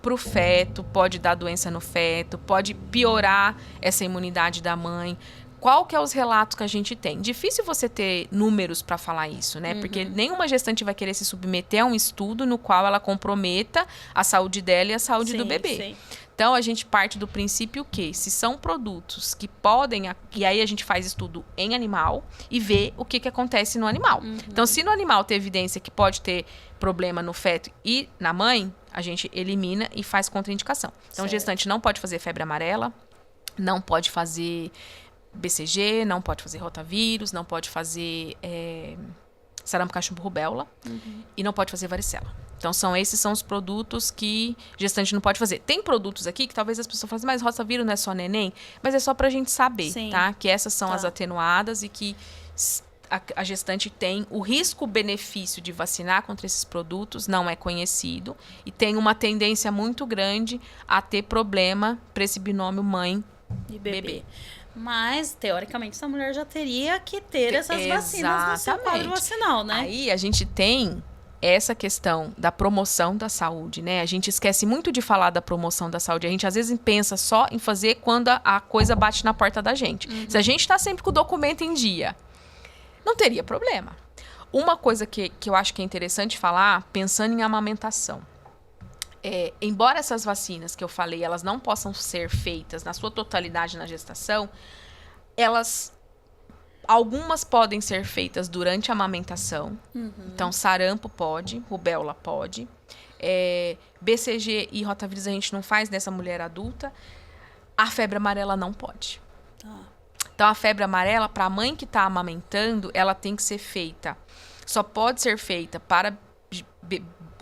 pro feto, pode dar doença no feto, pode piorar essa imunidade da mãe. Qual que é os relatos que a gente tem? Difícil você ter números para falar isso, né? Porque nenhuma gestante vai querer se submeter a um estudo no qual ela comprometa a saúde dela e a saúde do bebê. Sim. Então, a gente parte do princípio que, se são produtos que podem... E aí, a gente faz estudo em animal e vê o que acontece no animal. Então, se no animal tem evidência que pode ter problema no feto e na mãe, a gente elimina e faz contraindicação. Então, o gestante não pode fazer febre amarela, não pode fazer BCG, não pode fazer rotavírus, não pode fazer sarampo, cachumbo, rubéola e não pode fazer varicela. Então, esses são os produtos que gestante não pode fazer. Tem produtos aqui que talvez as pessoas falem assim, mas rotavírus não é só neném? Mas é só pra gente saber, tá? Que essas são as atenuadas e que a gestante tem o risco-benefício de vacinar contra esses produtos, não é conhecido, e tem uma tendência muito grande a ter problema para esse binômio mãe e bebê. Mas, teoricamente, essa mulher já teria que ter essas vacinas no seu quadro vacinal, né? Aí a gente tem essa questão da promoção da saúde, né? A gente esquece muito de falar da promoção da saúde. A gente, às vezes, pensa só em fazer quando a coisa bate na porta da gente. Se a gente está sempre com o documento em dia, não teria problema. Uma coisa que eu acho que é interessante falar, pensando em amamentação. Embora essas vacinas que eu falei, elas não possam ser feitas na sua totalidade na gestação, algumas podem ser feitas durante a amamentação. Então, sarampo pode, rubéola pode. BCG e rotavírus a gente não faz nessa mulher adulta. A febre amarela não pode. Então, a febre amarela, para a mãe que está amamentando, ela tem que ser feita. Só pode ser feita para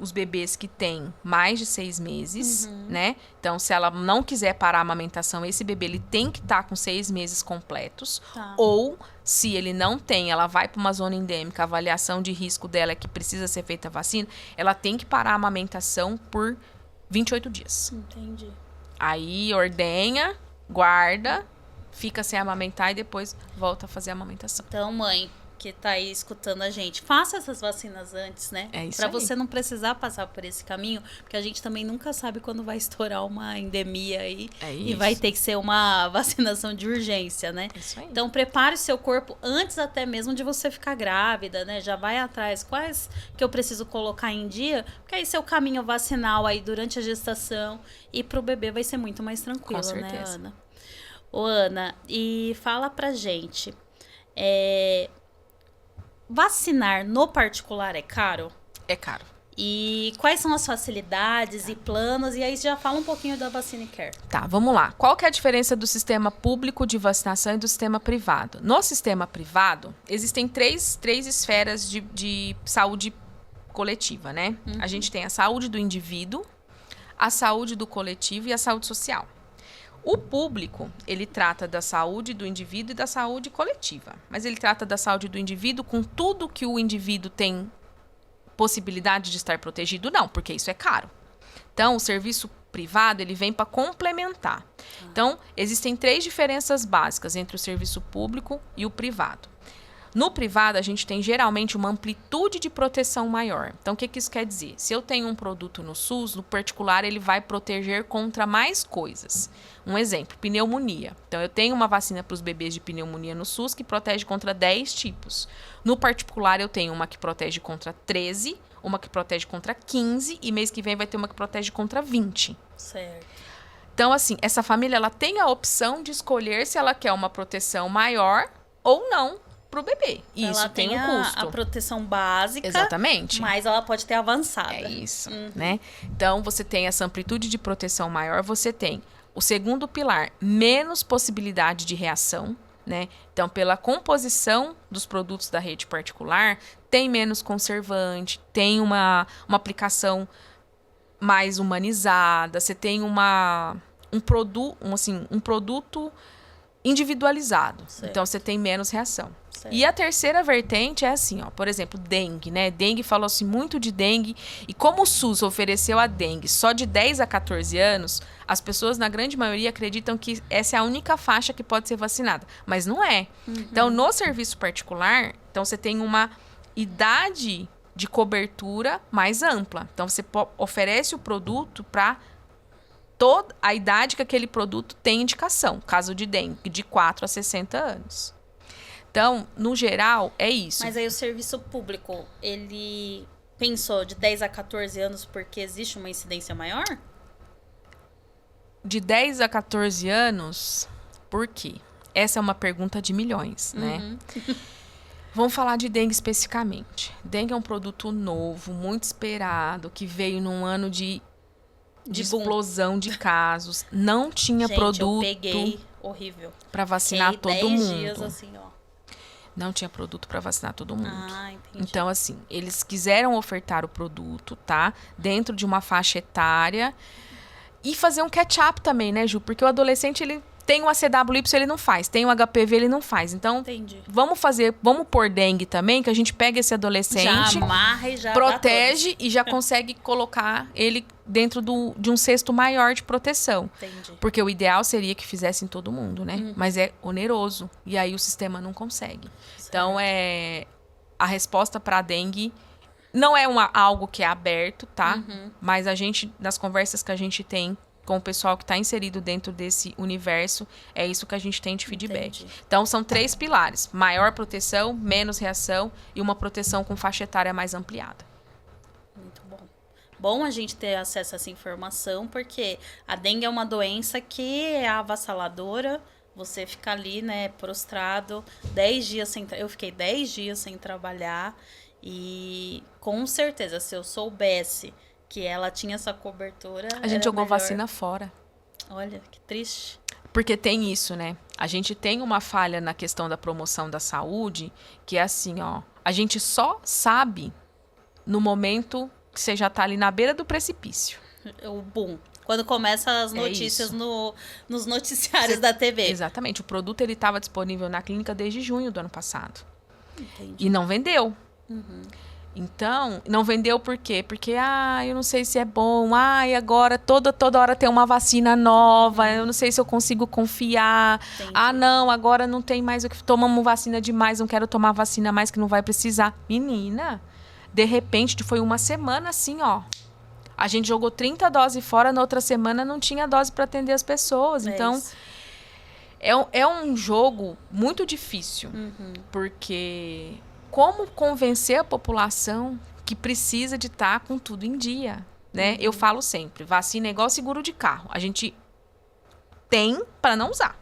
os bebês que têm mais de 6 meses, né? Então, se ela não quiser parar a amamentação, esse bebê ele tem que estar com 6 meses completos. Ou, se ele não tem, ela vai para uma zona endêmica, a avaliação de risco dela é que precisa ser feita a vacina, ela tem que parar a amamentação por 28 dias. Entendi. Aí, ordenha, guarda, fica sem amamentar e depois volta a fazer a amamentação. Então, mãe que tá aí escutando a gente, faça essas vacinas antes, né? É isso pra aí. Você não precisar passar por esse caminho, porque a gente também nunca sabe quando vai estourar uma endemia aí e vai ter que ser uma vacinação de urgência, né? Isso aí. Então, prepare o seu corpo antes até mesmo de você ficar grávida, né? Já vai atrás. Quais que eu preciso colocar em dia? Porque aí seu caminho vacinal aí durante a gestação e pro bebê vai ser muito mais tranquilo, Com certeza. né, Ana? Ô, Ana, e fala pra gente, vacinar no particular é caro? É caro. E quais são as facilidades e planos? E aí já fala um pouquinho da VacinaCare. Tá, vamos lá. Qual que é a diferença do sistema público de vacinação e do sistema privado? No sistema privado, existem três esferas de saúde coletiva, né? A gente tem a saúde do indivíduo, a saúde do coletivo e a saúde social. O público, ele trata da saúde do indivíduo e da saúde coletiva. Mas ele trata da saúde do indivíduo com tudo que o indivíduo tem possibilidade de estar protegido? Não, porque isso é caro. Então, o serviço privado, ele vem para complementar. Então, existem 3 diferenças básicas entre o serviço público e o privado. No privado, a gente tem geralmente uma amplitude de proteção maior. Então, o que isso quer dizer? Se eu tenho um produto no SUS, no particular, ele vai proteger contra mais coisas. Um exemplo, pneumonia. Então, eu tenho uma vacina para os bebês de pneumonia no SUS que protege contra 10 tipos. No particular, eu tenho uma que protege contra 13, uma que protege contra 15 e mês que vem vai ter uma que protege contra 20. Certo. Então, assim, essa família ela tem a opção de escolher se ela quer uma proteção maior ou não para o bebê. E isso tem um custo. A proteção básica. Exatamente. Mas ela pode ter avançada. É isso, né? Então, você tem essa amplitude de proteção maior, você tem o segundo pilar, menos possibilidade de reação, né? Então, pela composição dos produtos da rede particular, tem menos conservante, tem uma aplicação mais humanizada, você tem um produto individualizado. Certo. Então, você tem menos reação. Certo. E a terceira vertente é assim, ó, por exemplo, dengue, né? Dengue, falou-se muito de dengue. E como o SUS ofereceu a dengue só de 10 a 14 anos, as pessoas, na grande maioria, acreditam que essa é a única faixa que pode ser vacinada. Mas não é. Então, no serviço particular, então você tem uma idade de cobertura mais ampla. Então, você oferece o produto para toda a idade que aquele produto tem indicação. Caso de dengue, de 4 a 60 anos. Então, no geral, é isso. Mas aí o serviço público, ele pensou de 10 a 14 anos porque existe uma incidência maior? De 10 a 14 anos, por quê? Essa é uma pergunta de milhões, né? Vamos falar de dengue especificamente. Dengue é um produto novo, muito esperado, que veio num ano de explosão de casos. Não tinha produto. Eu peguei, horrível. Para vacinar todo mundo. Dias assim, ó. Não tinha produto para vacinar todo mundo. Ah, entendi. Então, assim, eles quiseram ofertar o produto, tá? Dentro de uma faixa etária. E fazer um catch-up também, né, Ju? Porque o adolescente, ele tem um ACWY, ele não faz. Tem um HPV, ele não faz. Então, entendi. Vamos pôr dengue também, que a gente pega esse adolescente, já amarra e já protege e já consegue colocar ele dentro de um cesto maior de proteção. Entendi. Porque o ideal seria que fizessem todo mundo, né? Mas é oneroso. E aí o sistema não consegue. Certo. Então, a resposta para a dengue Não é algo que é aberto, tá? Mas a gente, nas conversas que a gente tem com o pessoal que está inserido dentro desse universo, é isso que a gente tem de feedback. Entendi. Então, são 3 pilares. Maior proteção, menos reação e uma proteção com faixa etária mais ampliada. Muito bom. Bom a gente ter acesso a essa informação, porque a dengue é uma doença que é avassaladora. Você fica ali, né, prostrado, 10 dias sem... Eu fiquei 10 dias sem trabalhar e, com certeza, se eu soubesse que ela tinha essa cobertura... A gente era jogou melhor. vacina fora. Olha, que triste. Porque tem isso, né? A gente tem uma falha na questão da promoção da saúde, que é assim, ó. A gente só sabe no momento que você já tá ali na beira do precipício. O boom. Quando começam as notícias nos noticiários da TV. Exatamente. O produto ele estava disponível na clínica desde junho do ano passado. Entendi. E não vendeu. Então, não vendeu por quê? Porque, eu não sei se é bom. E agora toda hora tem uma vacina nova. Eu não sei se eu consigo confiar. Entendi. Não, agora não tem mais o que... Tomamos vacina demais, não quero tomar vacina mais que não vai precisar. Menina, de repente, foi uma semana assim, ó. A gente jogou 30 doses fora, na outra semana não tinha dose para atender as pessoas. Então, isso. é um jogo muito difícil. Porque como convencer a população que precisa de estar com tudo em dia, né? Eu falo sempre, vacina é igual seguro de carro. A gente tem para não usar.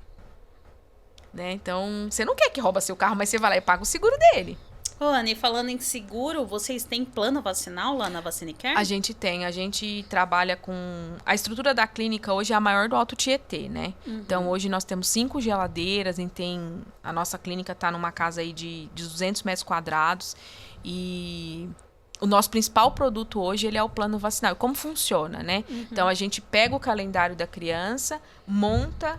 Né? Então, você não quer que rouba seu carro, mas você vai lá e paga o seguro dele. Ô, Anny, falando em seguro, vocês têm plano vacinal lá na Vacinicare? A gente trabalha com... A estrutura da clínica hoje é a maior do Alto Tietê, né? Então, hoje nós temos 5 geladeiras, a nossa clínica está numa casa aí de 200 metros quadrados e o nosso principal produto hoje ele é o plano vacinal. E como funciona, né? Então, a gente pega o calendário da criança, monta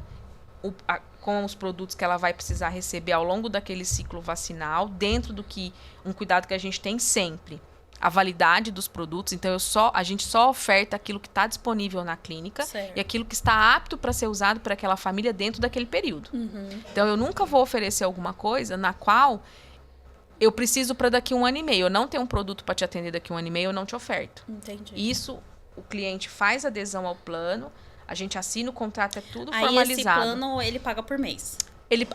com os produtos que ela vai precisar receber ao longo daquele ciclo vacinal, dentro do que um cuidado que a gente tem sempre, a validade dos produtos. Então, a gente só oferta aquilo que está disponível na clínica Certo. e aquilo que está apto para ser usado por aquela família dentro daquele período. Então, eu nunca vou oferecer alguma coisa na qual eu preciso para daqui 1 ano e meio. Eu não tenho um produto para te atender daqui 1 ano e meio, eu não te oferto. Entendi. Isso, o cliente faz adesão ao plano, a gente assina o contrato, é tudo Aí formalizado. esse plano, ele paga por mês.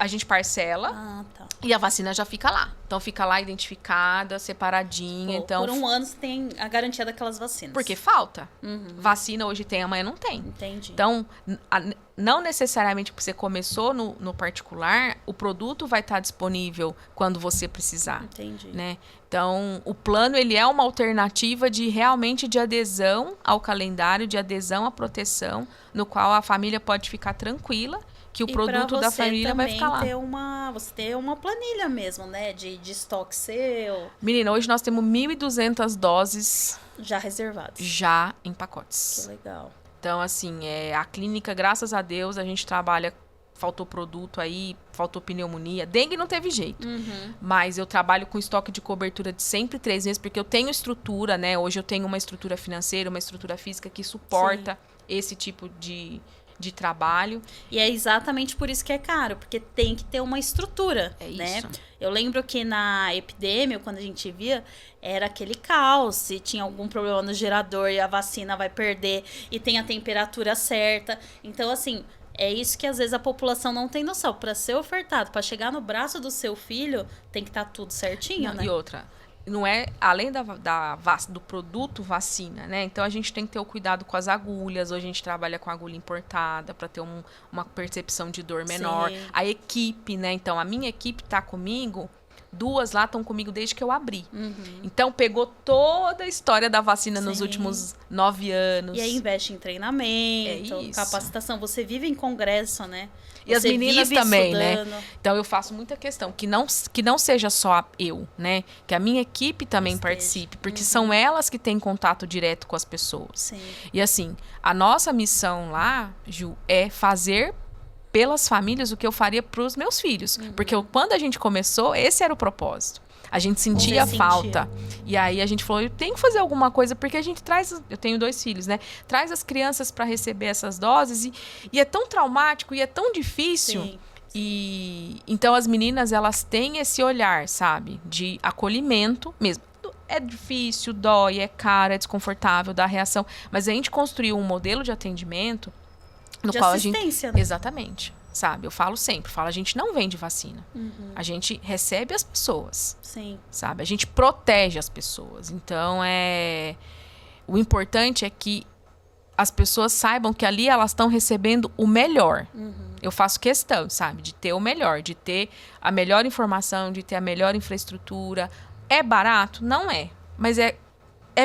A gente parcela Tá. e a vacina já fica lá. Então, fica lá identificada, separadinha. Pô, Então, por 1 ano você tem a garantia daquelas vacinas. porque falta. Vacina hoje tem, amanhã não tem. Entendi. Então, não necessariamente porque você começou no particular, o produto vai estar disponível quando você precisar. Entendi. Né? Então, o plano ele é uma alternativa de adesão ao calendário, de adesão à proteção, no qual a família pode ficar tranquila que o produto da família vai ficar lá. Você ter uma planilha mesmo, né? De estoque seu, Menina, hoje nós temos 1.200 doses já reservados. já em Que pacotes. legal. Então, assim, a clínica, graças a Deus, a gente trabalha... Faltou produto aí, faltou pneumonia. Dengue não teve jeito. Mas eu trabalho com estoque de cobertura de sempre 3 meses, porque eu tenho estrutura, né? Hoje eu tenho uma estrutura financeira, uma estrutura física que suporta esse tipo de trabalho. E é exatamente por isso que é caro, porque tem que ter uma estrutura, né? isso. Eu lembro que na epidemia, quando a gente via, era aquele caos. Se tinha algum problema no gerador e a vacina vai perder e tem a temperatura certa. Então, assim, é isso que às vezes a população não tem noção. Para ser ofertado, para chegar no braço do seu filho, tem que estar tudo certinho, né? E outra, não é além do produto vacina, né? Então a gente tem que ter o cuidado com as agulhas. Hoje a gente trabalha com agulha importada para ter uma percepção de dor menor. Sim. A equipe, né? Então a minha equipe tá comigo. 2 lá estão comigo desde que eu abri. Então, pegou toda a história da vacina nos últimos 9 anos. E aí investe em treinamento, É isso. capacitação. Você vive em congresso, né? E as Você meninas vive também, estudando. né? Então, eu faço muita questão que não seja só eu, né? Que a minha equipe também Esteja. participe. Porque são elas que têm contato direto com as pessoas. Sim. E assim, a nossa missão lá, Ju, é fazer pelas famílias o que eu faria para os meus filhos. Porque quando a gente começou, esse era o propósito. A gente sentia Você falta. E aí a gente falou, eu tenho que fazer alguma coisa, porque a gente traz... Eu tenho 2 filhos, né? Traz as crianças para receber essas doses e é tão traumático e é tão difícil. Sim. E então as meninas, elas têm esse olhar, sabe? De acolhimento mesmo. É difícil, dói, é caro, é desconfortável, dá reação. Mas a gente construiu um modelo de atendimento no de qual assistência, a gente... né? Exatamente. Sabe? Eu falo sempre, a gente não vende vacina. A gente recebe as pessoas. Sim. Sabe? A gente protege as pessoas. Então, o importante é que as pessoas saibam que ali elas estão recebendo o melhor. Eu faço questão, sabe? De ter o melhor, de ter a melhor informação, de ter a melhor infraestrutura. É barato? Não é. Mas é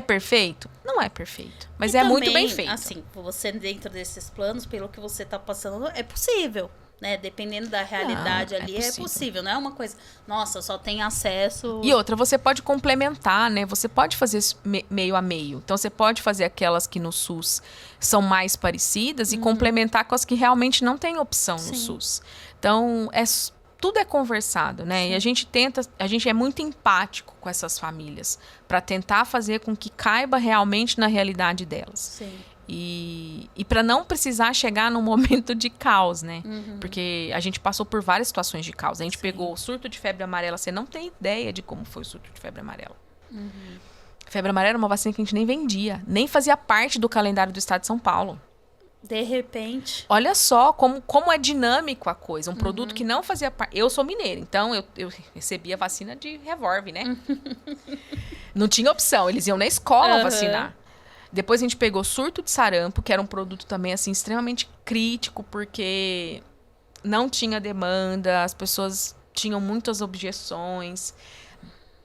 perfeito? Não é perfeito. Mas E é muito também, bem feito. assim, você dentro desses planos, pelo que você tá passando, é possível, né? Dependendo da realidade ali, é possível. Não é uma coisa, nossa, só tem acesso... E outra, você pode complementar, né? Você pode fazer meio a meio. Então, você pode fazer aquelas que no SUS são mais parecidas e complementar com as que realmente não têm opção no SUS. Então, tudo é conversado, né? Sim. E a gente é muito empático com essas famílias para tentar fazer com que caiba realmente na realidade delas. Sim. E para não precisar chegar num momento de caos, né? Porque a gente passou por várias situações de caos. A gente pegou o surto de febre amarela. Você não tem ideia de como foi o surto de febre amarela. Febre amarela era uma vacina que a gente nem vendia. Nem fazia parte do calendário do estado de São Paulo. De repente... Olha só como é dinâmico a coisa. Um produto que não fazia parte... Eu sou mineira, então eu recebi a vacina de revólver, né? Não tinha opção. Eles iam na escola vacinar. Depois a gente pegou surto de sarampo, que era um produto também, assim, extremamente crítico, porque não tinha demanda, as pessoas tinham muitas objeções.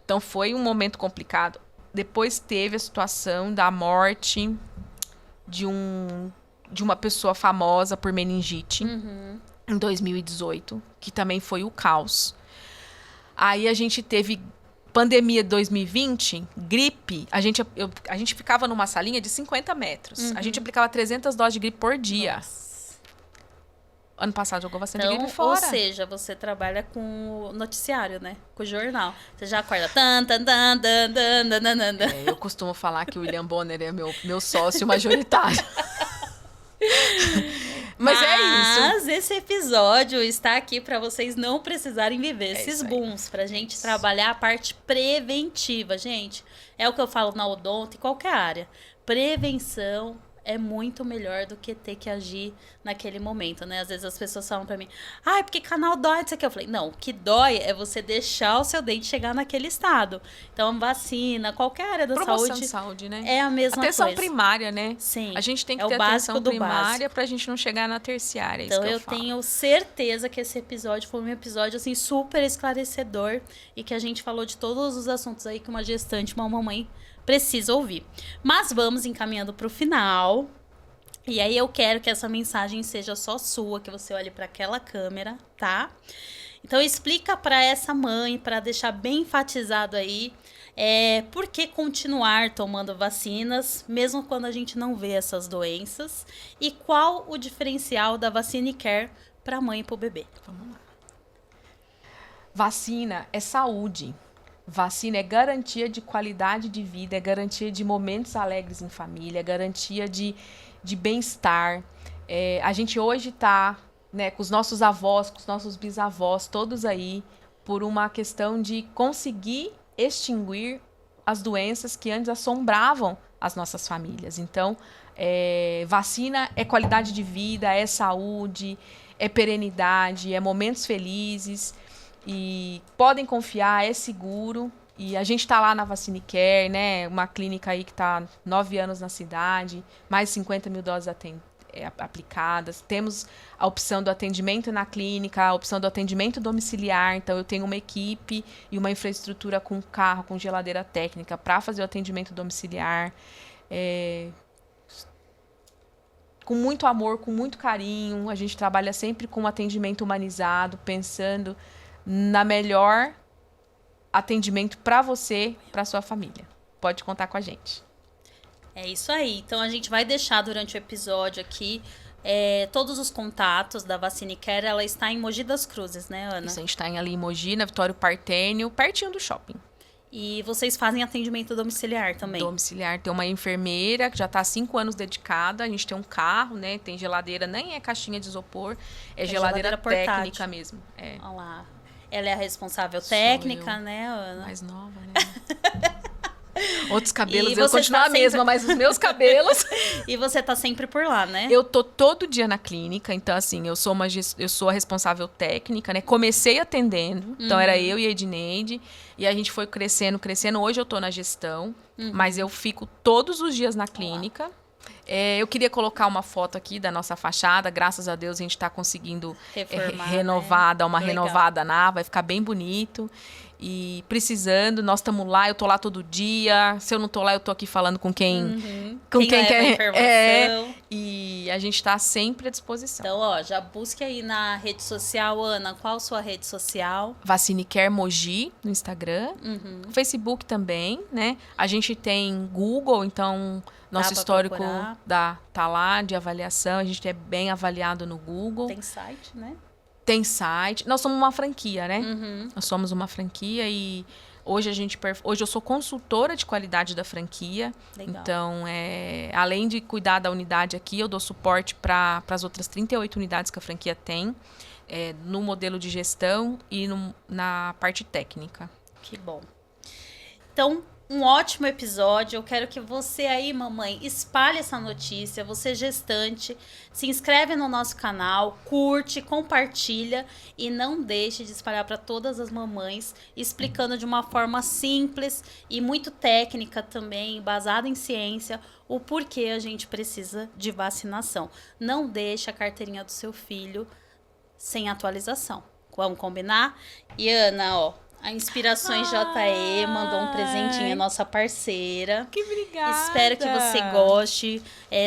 Então, foi um momento complicado. Depois teve a situação da morte de uma pessoa famosa por meningite, em 2018, que também foi o caos. Aí a gente teve... Pandemia de 2020, gripe, a gente ficava numa salinha de 50 metros. A gente aplicava 300 doses de gripe por dia. Nossa. Ano passado jogou bastante gripe fora. Ou seja, você trabalha com o noticiário, né? Com o jornal. Você já acorda... Eu costumo falar que o William Bonner é meu sócio majoritário. Mas é isso. Mas esse episódio está aqui para vocês não precisarem viver esses booms, pra gente trabalhar a parte preventiva, gente. É o que eu falo na odonto e qualquer área. Prevenção é muito melhor do que ter que agir naquele momento, né? Às vezes as pessoas falam pra mim, porque canal dói, isso aqui. Eu falei, não, o que dói é você deixar o seu dente chegar naquele estado. Então, vacina, qualquer área da saúde, né? É a mesma atenção coisa. Primária, né? Sim. A gente tem que ter atenção primária pra gente não chegar na terciária. Então, eu tenho certeza que esse episódio foi um episódio, assim, super esclarecedor e que a gente falou de todos os assuntos aí que uma gestante, uma mamãe precisa ouvir. Mas vamos encaminhando para o final. E aí eu quero que essa mensagem seja só sua, que você olhe para aquela câmera, tá? Então explica para essa mãe, para deixar bem enfatizado aí, por que continuar tomando vacinas, mesmo quando a gente não vê essas doenças, e qual o diferencial da VaciniCare para a mãe e para o bebê. Vamos lá. Vacina é saúde. Vacina é garantia de qualidade de vida, é garantia de momentos alegres em família, é garantia de bem-estar. A gente hoje está, né, com os nossos avós, com os nossos bisavós, todos aí, por uma questão de conseguir extinguir as doenças que antes assombravam as nossas famílias. Então, vacina é qualidade de vida, é saúde, é perenidade, é momentos felizes. E podem confiar, é seguro. E a gente está lá na VaciniCare, né? Uma clínica aí que está 9 anos na cidade, mais de 50 mil doses aplicadas. Temos a opção do atendimento na clínica, a opção do atendimento domiciliar. Então, eu tenho uma equipe e uma infraestrutura com carro, com geladeira técnica para fazer o atendimento domiciliar. Com muito amor, com muito carinho. A gente trabalha sempre com um atendimento humanizado, pensando na melhor atendimento para você, para sua família. Pode contar com a gente. É isso aí. Então, a gente vai deixar durante o episódio aqui todos os contatos da VaciniCare. Ela está em Mogi das Cruzes, né, Ana? Isso, a gente está ali em Mogi, na Vitório Partênio, pertinho do shopping. E vocês fazem atendimento domiciliar também? Domiciliar. Tem uma enfermeira que já está há 5 anos dedicada. A gente tem um carro, né? Tem geladeira, nem é caixinha de isopor. É geladeira técnica mesmo. Olha lá. Ela é a responsável técnica, né, Ana? Mais nova, né? Outros cabelos, E eu você continuo tá a mesma, sempre- mas os meus cabelos... E você tá sempre por lá, né? Eu tô todo dia na clínica, então assim, eu sou a responsável técnica, né? Comecei atendendo, então era eu e a Edneide, e a gente foi crescendo. Hoje eu tô na gestão, mas eu fico todos os dias na clínica. Eu queria colocar uma foto aqui da nossa fachada, graças a Deus a gente tá conseguindo Reformar, renovar, né? dar uma Legal. renovada vai ficar bem bonito. E precisando, nós estamos lá, eu tô lá todo dia. Se eu não tô lá, eu tô aqui falando com quem Quem leva a quer. informação. E a gente tá sempre à disposição. Então, ó, já busque aí na rede social, Ana, qual a sua rede social? Vacinicare Mogi no Instagram, Facebook também, né? A gente tem Google, então nosso pra histórico procurar. tá lá de avaliação, a gente é bem avaliado no Google. Tem site, né? Tem site. Nós somos uma franquia, né? Nós somos uma franquia e hoje hoje eu sou consultora de qualidade da franquia. Legal. Então, além de cuidar da unidade aqui, eu dou suporte para as outras 38 unidades que a franquia tem, no modelo de gestão e na parte técnica. Que bom. Então, um ótimo episódio. Eu quero que você aí, mamãe, espalhe essa notícia. Você gestante, se inscreve no nosso canal, curte, compartilha e não deixe de espalhar para todas as mamães, explicando de uma forma simples e muito técnica também, baseada em ciência, o porquê a gente precisa de vacinação. Não deixe a carteirinha do seu filho sem atualização. Vamos combinar? E Ana, ó, a Inspirações JE mandou um presentinho, a nossa parceira. Que obrigada! Espero que você goste.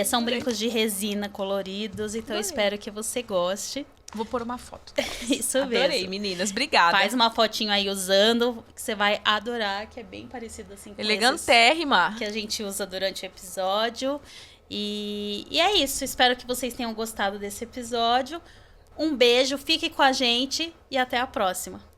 São brincos de resina coloridos, então espero que você goste. Vou pôr uma foto. Isso Adorei, mesmo. meninas. Obrigada. Faz uma fotinho aí usando, que você vai adorar, que é bem parecido assim com esses Elegantérrima. que a gente usa durante o episódio. E é isso. Espero que vocês tenham gostado desse episódio. Um beijo, fique com a gente e até a próxima.